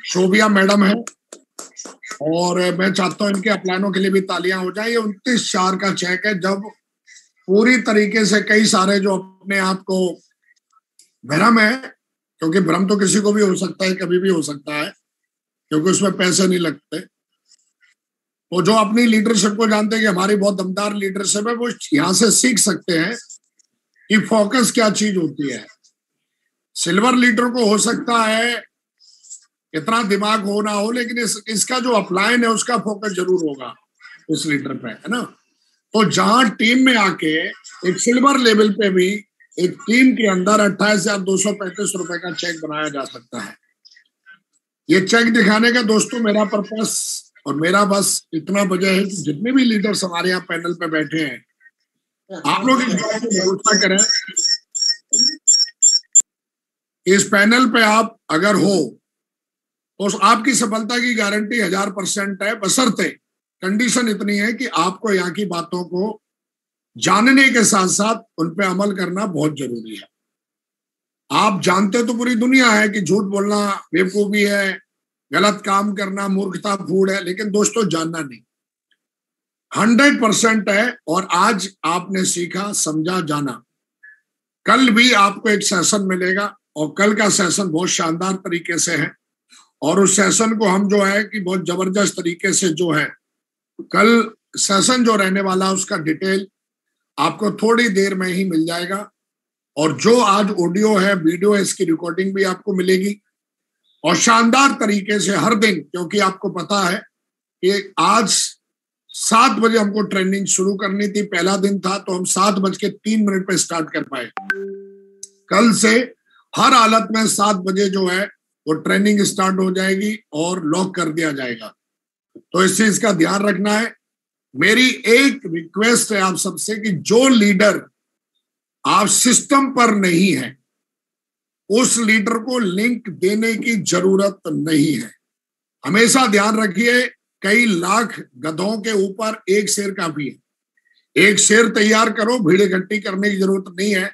शोभिया मैडम है, और मैं चाहता हूँ इनके अपलायनों के लिए भी तालियां हो जाए। ये 29,4 का चेक है। जब पूरी तरीके से कई सारे जो अपने आप को भ्रम है, क्योंकि भ्रम तो किसी को भी हो सकता है, कभी भी हो सकता है, क्योंकि उसमें पैसे नहीं लगते। तो जो अपनी लीडरशिप को जानते हैं कि हमारी बहुत दमदार लीडरशिप है, वो यहाँ से सीख सकते हैं कि फोकस क्या चीज होती है। सिल्वर लीडर को हो सकता है इतना दिमाग हो ना हो, लेकिन इसका जो अपलाइन है उसका फोकस जरूर होगा इस लीडर पे, है ना। तो जहां टीम में आके एक सिल्वर लेवल पे भी एक टीम के अंदर 28,235 रुपए का चेक बनाया जा सकता है। ये चेक दिखाने का दोस्तों मेरा पर्पस और मेरा बस इतना वजह है कि जितने भी लीडर्स हमारे यहाँ पैनल पे बैठे हैं, आप लोग इस बात को भरोसा करें, इस पैनल पे आप अगर हो तो आपकी सफलता की गारंटी 1000% है, बशर्ते कंडीशन इतनी है कि आपको यहाँ की बातों को जानने के साथ साथ उन पे अमल करना बहुत जरूरी है। आप जानते तो पूरी दुनिया है कि झूठ बोलना बेवकूफी है, गलत काम करना मूर्खता फूड है, लेकिन दोस्तों जानना नहीं। 100% है। और आज आपने सीखा, समझा, जाना। कल भी आपको एक सेशन मिलेगा और कल का सेशन बहुत शानदार तरीके से है और उस सेशन को हम जो है कि बहुत जबरदस्त तरीके से जो है कल सेशन जो रहने वाला उसका डिटेल आपको थोड़ी देर में ही मिल जाएगा। और जो आज ऑडियो है, वीडियो है, इसकी रिकॉर्डिंग भी आपको मिलेगी और शानदार तरीके से हर दिन, क्योंकि आपको पता है कि आज 7 बजे हमको ट्रेनिंग शुरू करनी थी, पहला दिन था तो हम 7:03 पे स्टार्ट कर पाए। कल से हर हालत में 7 बजे जो है वो ट्रेनिंग स्टार्ट हो जाएगी और लॉक कर दिया जाएगा। तो इस चीज का ध्यान रखना है। मेरी एक रिक्वेस्ट है आप सबसे कि जो लीडर आप सिस्टम पर नहीं है उस लीडर को लिंक देने की जरूरत नहीं है। हमेशा ध्यान रखिए, कई लाख गधों के ऊपर एक शेर काफी है। एक शेर तैयार करो, भीड़ इकट्ठी करने की जरूरत नहीं है।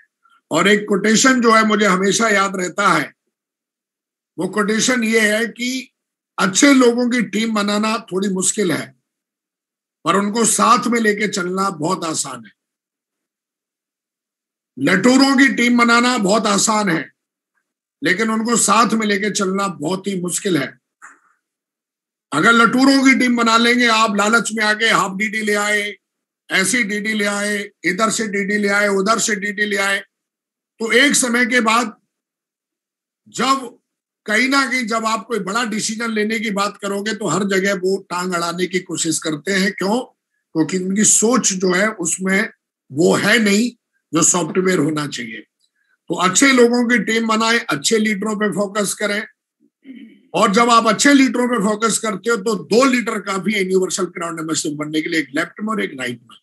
और एक कोटेशन जो है मुझे हमेशा याद रहता है, वो कोटेशन ये है कि अच्छे लोगों की टीम बनाना थोड़ी मुश्किल है पर उनको साथ में लेके चलना बहुत आसान है। लटूरों की टीम बनाना बहुत आसान है लेकिन उनको साथ में लेके चलना बहुत ही मुश्किल है। अगर लटूरों की टीम बना लेंगे आप, लालच में आके हाफ डीडी ले आए, ऐसी डीडी ले आए, इधर से डीडी ले आए, उधर से डीडी ले आए, तो एक समय के बाद जब कहीं ना कहीं जब आप कोई बड़ा डिसीजन लेने की बात करोगे तो हर जगह वो टांग अड़ाने की कोशिश करते हैं। क्यों? क्योंकि उनकी सोच जो है उसमें वो है नहीं जो सॉफ्टवेयर होना चाहिए। तो अच्छे लोगों की टीम बनाएं, अच्छे लीडरों पे फोकस करें। और जब आप अच्छे लीडरों पे फोकस करते हो तो 2 लीडर काफी है यूनिवर्सल क्राउड मेंबरशिप बनने के लिए, एक लेफ्ट में और एक राइट में।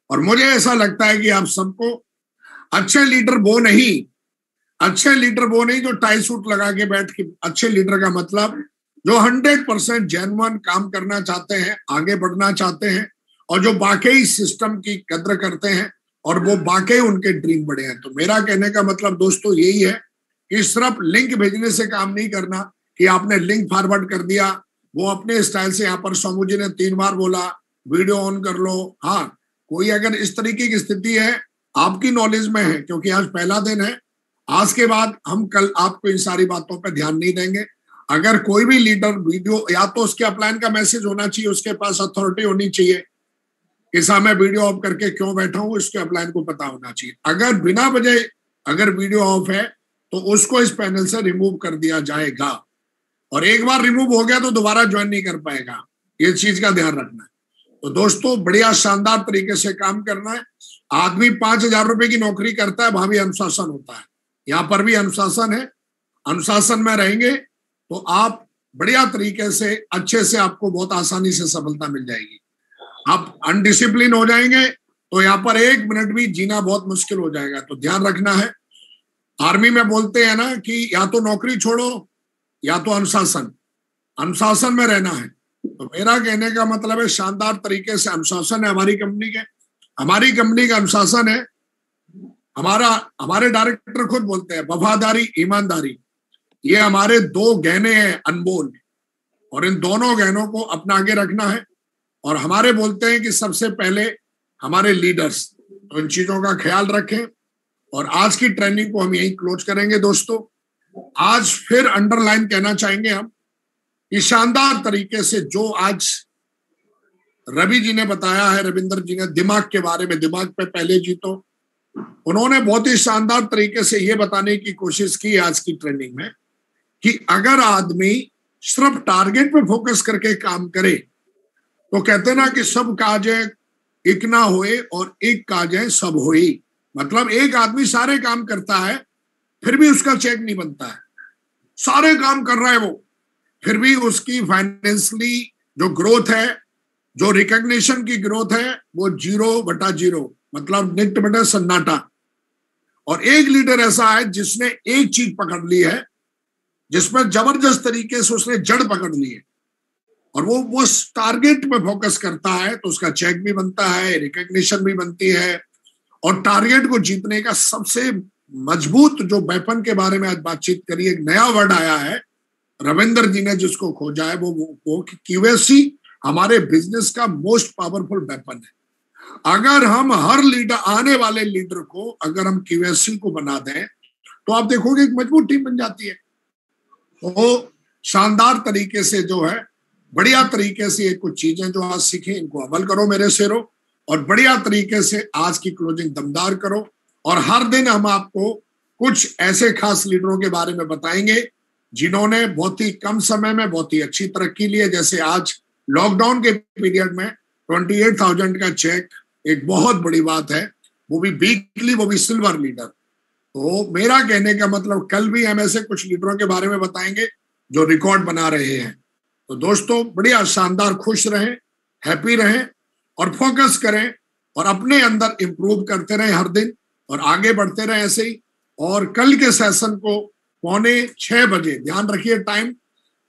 और मुझे ऐसा लगता है कि आप सबको अच्छे लीडर वो नहीं जो टाई सूट लगा के बैठ के, अच्छे लीडर का मतलब जो 100% जेन्युइन काम करना चाहते हैं, आगे बढ़ना चाहते हैं और जो वाकई सिस्टम की कद्र करते हैं और वो वाकई उनके ड्रीम बड़े हैं। तो मेरा कहने का मतलब दोस्तों यही है कि सिर्फ लिंक भेजने से काम नहीं करना कि आपने लिंक फॉरवर्ड कर दिया, वो अपने स्टाइल से, यहाँ पर सोमू जी ने 3 बार बोला वीडियो ऑन कर लो। हाँ, कोई अगर इस तरीके की स्थिति है, आपकी नॉलेज में है, क्योंकि आज पहला दिन है, आज के बाद हम कल आपको इन सारी बातों पर ध्यान नहीं देंगे। अगर कोई भी लीडर वीडियो, या तो उसके अपलाइन का मैसेज होना चाहिए, उसके पास अथॉरिटी होनी चाहिए कि साहब मैं वीडियो ऑफ करके क्यों बैठा हूं, उसके अपलाइन को पता होना चाहिए। अगर बिना वजह अगर वीडियो ऑफ है तो उसको इस पैनल से रिमूव कर दिया जाएगा और एक बार रिमूव हो गया तो दोबारा ज्वाइन नहीं कर पाएगा। ये चीज का ध्यान रखना है। तो दोस्तों बढ़िया शानदार तरीके से काम करना है। आदमी 5,000 रुपए की नौकरी करता है, वहां भी अनुशासन होता है, यहाँ पर भी अनुशासन है। अनुशासन में रहेंगे तो आप बढ़िया तरीके से, अच्छे से, आपको बहुत आसानी से सफलता मिल जाएगी। आप अनडिसिप्लिन हो जाएंगे तो यहाँ पर 1 मिनट भी जीना बहुत मुश्किल हो जाएगा। तो ध्यान रखना है। आर्मी में बोलते हैं ना कि या तो नौकरी छोड़ो या तो अनुशासन में रहना है। तो मेरा कहने का मतलब है शानदार तरीके से अनुशासन है हमारी कंपनी का अनुशासन है। हमारे डायरेक्टर खुद बोलते हैं वफादारी, ईमानदारी, ये हमारे 2 गहने हैं अनमोल, और इन दोनों गहनों को अपना आगे रखना है। और हमारे बोलते हैं कि सबसे पहले हमारे लीडर्स, तो इन चीजों का ख्याल रखें। और आज की ट्रेनिंग को हम यही क्लोज करेंगे दोस्तों। आज फिर अंडरलाइन कहना चाहेंगे हम कि शानदार तरीके से जो आज रवि जी ने बताया है, रविंद्र जी ने दिमाग के बारे में, दिमाग पे पहले जीतो, उन्होंने बहुत ही शानदार तरीके से ये बताने की कोशिश की आज की ट्रेनिंग में कि अगर आदमी सिर्फ टारगेट पे फोकस करके काम करे तो कहते ना कि सब काजें एक ना होए और एक काजें सब होई। मतलब एक आदमी सारे काम करता है फिर भी उसका चेक नहीं बनता है, सारे काम कर रहा है वो, फिर भी उसकी फाइनेंशियली जो ग्रोथ है, जो रिकॉग्निशन की ग्रोथ है, वो 0/0, मतलब निट बटे सन्नाटा। और एक लीडर ऐसा है जिसने एक चीज पकड़ ली है, जिसमें जबरदस्त तरीके से उसने जड़ पकड़ ली है और वो टारगेट पे फोकस करता है तो उसका चेक भी बनता है, रिकग्निशन भी बनती है। और टारगेट को जीतने का सबसे मजबूत जो वेपन के बारे में आज बातचीत करी, एक नया वर्ड आया है, रविंद्र जी ने जिसको खोजा है वो QSC हमारे बिजनेस का मोस्ट पावरफुल वेपन है। अगर हम हर लीडर, आने वाले लीडर को अगर हम QSC को बना दें तो आप देखोगे एक मजबूत टीम बन जाती है। तो शानदार तरीके से जो है, बढ़िया तरीके से ये कुछ चीजें जो आज सीखें इनको अमल करो मेरे शेरों, और बढ़िया तरीके से आज की क्लोजिंग दमदार करो। और हर दिन हम आपको कुछ ऐसे खास लीडरों के बारे में बताएंगे जिन्होंने बहुत ही कम समय में बहुत ही अच्छी तरक्की ली है। जैसे आज लॉकडाउन के पीरियड में 28,000 का चेक एक बहुत बड़ी बात है, वो भी वीकली, वो भी सिल्वर लीडर। तो मेरा कहने का मतलब कल भी हम ऐसे कुछ लीडरों के बारे में बताएंगे जो रिकॉर्ड बना रहे हैं। तो दोस्तों बढ़िया शानदार, खुश रहें, हैप्पी रहें और फोकस करें और अपने अंदर इंप्रूव करते रहें हर दिन और आगे बढ़ते रहें ऐसे ही। और कल के सेशन को 5:45 बजे, ध्यान रखिए टाइम,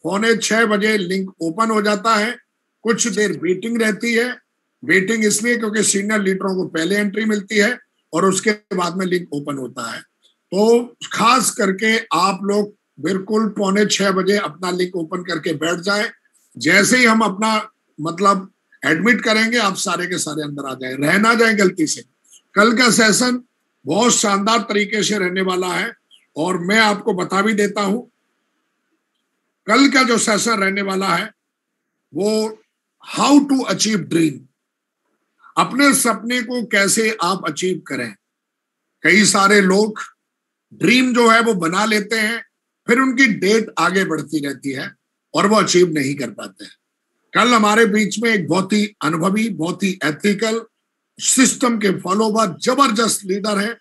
5:45 बजे लिंक ओपन हो जाता है। कुछ देर वेटिंग रहती है, वेटिंग इसलिए क्योंकि सीनियर लीडरों को पहले एंट्री मिलती है और उसके बाद में लिंक ओपन होता है। तो खास करके आप लोग बिल्कुल 5:45 बजे अपना लिंक ओपन करके बैठ जाए। जैसे ही हम अपना मतलब एडमिट करेंगे आप सारे के सारे अंदर आ जाए, रह ना जाए गलती से। कल का सेशन बहुत शानदार तरीके से रहने वाला है और मैं आपको बता भी देता हूं, कल का जो सेशन रहने वाला है वो हाउ टू अचीव ड्रीम, अपने सपने को कैसे आप अचीव करें। कई सारे लोग ड्रीम जो है वो बना लेते हैं, फिर उनकी डेट आगे बढ़ती रहती है और वो अचीव नहीं कर पाते हैं। कल हमारे बीच में एक बहुत ही अनुभवी, बहुत ही एथिकल, सिस्टम के फॉलोवर, जबरदस्त लीडर है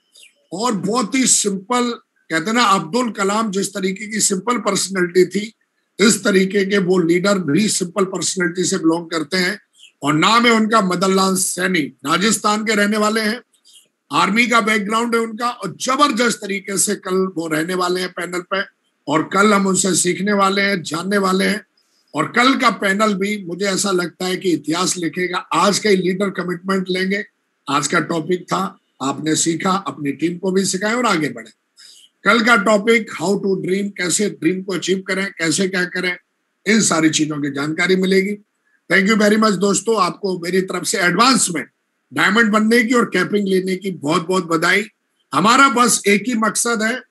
और बहुत ही सिंपल, कहते हैं ना अब्दुल कलाम जिस तरीके की सिंपल पर्सनैलिटी थी, इस तरीके के वो लीडर भी सिंपल पर्सनैलिटी से बिलोंग करते हैं। और नाम है उनका मदन लाल सैनी, राजस्थान के रहने वाले हैं, आर्मी का बैकग्राउंड है उनका और जबरदस्त तरीके से कल वो रहने वाले हैं पैनल पे और कल हम उनसे सीखने वाले हैं, जानने वाले हैं। और कल का पैनल भी मुझे ऐसा लगता है कि इतिहास लिखेगा। आज के लीडर कमिटमेंट लेंगे, आज का टॉपिक था, आपने सीखा, अपनी टीम को भी सिखाएं और आगे बढ़े। कल का टॉपिक हाउ टू ड्रीम, कैसे ड्रीम को अचीव करें, कैसे क्या करें, इन सारी चीजों की जानकारी मिलेगी। थैंक यू वेरी मच दोस्तों, आपको मेरी तरफ से एडवांस में डायमंड बनने की और कैपिंग लेने की बहुत बहुत बधाई। हमारा बस एक ही मकसद है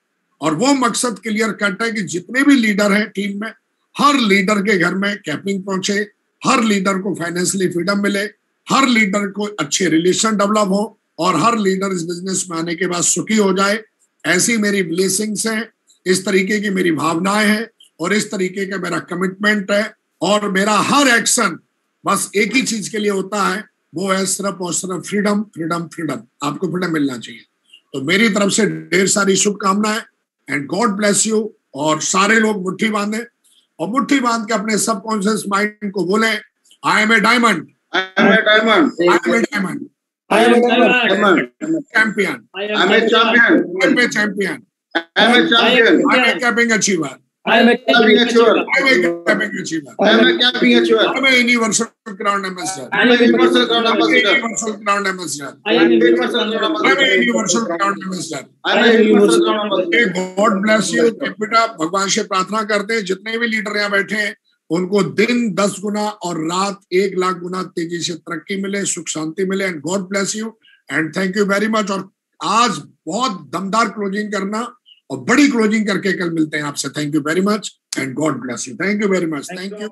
और वो मकसद क्लियर कट है कि जितने भी लीडर हैं टीम में, हर लीडर के घर में कैपिंग पहुंचे, हर लीडर को फाइनेंशियली फ्रीडम मिले, हर लीडर को अच्छे रिलेशन डेवलप हो और हर लीडर इस बिजनेस में आने के बाद सुखी हो जाए। ऐसी मेरी ब्लेसिंग्स हैं, इस तरीके की मेरी भावनाएं हैं और इस तरीके का मेरा कमिटमेंट है। और मेरा हर एक्शन बस एक ही चीज के लिए होता है, वो है सिर्फ और सिर्फ फ्रीडम, फ्रीडम, फ्रीडम। आपको फ्रीडम मिलना चाहिए। तो मेरी तरफ से ढेर सारी शुभकामनाएं एंड गॉड ब्लेस यू। और सारे लोग मुट्ठी बांधे और मुट्ठी बांध के अपने सबकॉन्शियस माइंड को बोले, I am a diamond, I am a diamond. I am a diamond. I am a diamond. Champion. I am a champion. I am a champion. I am a champion. I am a capping achiever. I am a capping achiever. I am a capping achiever. I am a capping achiever. I am a universal ground ambassador. I am a universal ground ambassador. Universal ground ambassador. I am a universal ground I am ambassador. a universal ground ambassador. I am a universal ground ambassador. God bless you. बेटा भगवान से प्रार्थना करते हैं जितने भी leader यहाँ बैठे हैं उनको दिन 10 गुना और रात 1 लाख गुना तेजी से तरक्की मिले, सुख शांति मिले and God bless you and thank you very much. और आज बहुत दमदार क्लोजिंग करना और बड़ी क्लोजिंग करके कल मिलते हैं आपसे। Thank you very much and God bless you. Thank you very much. Thank you.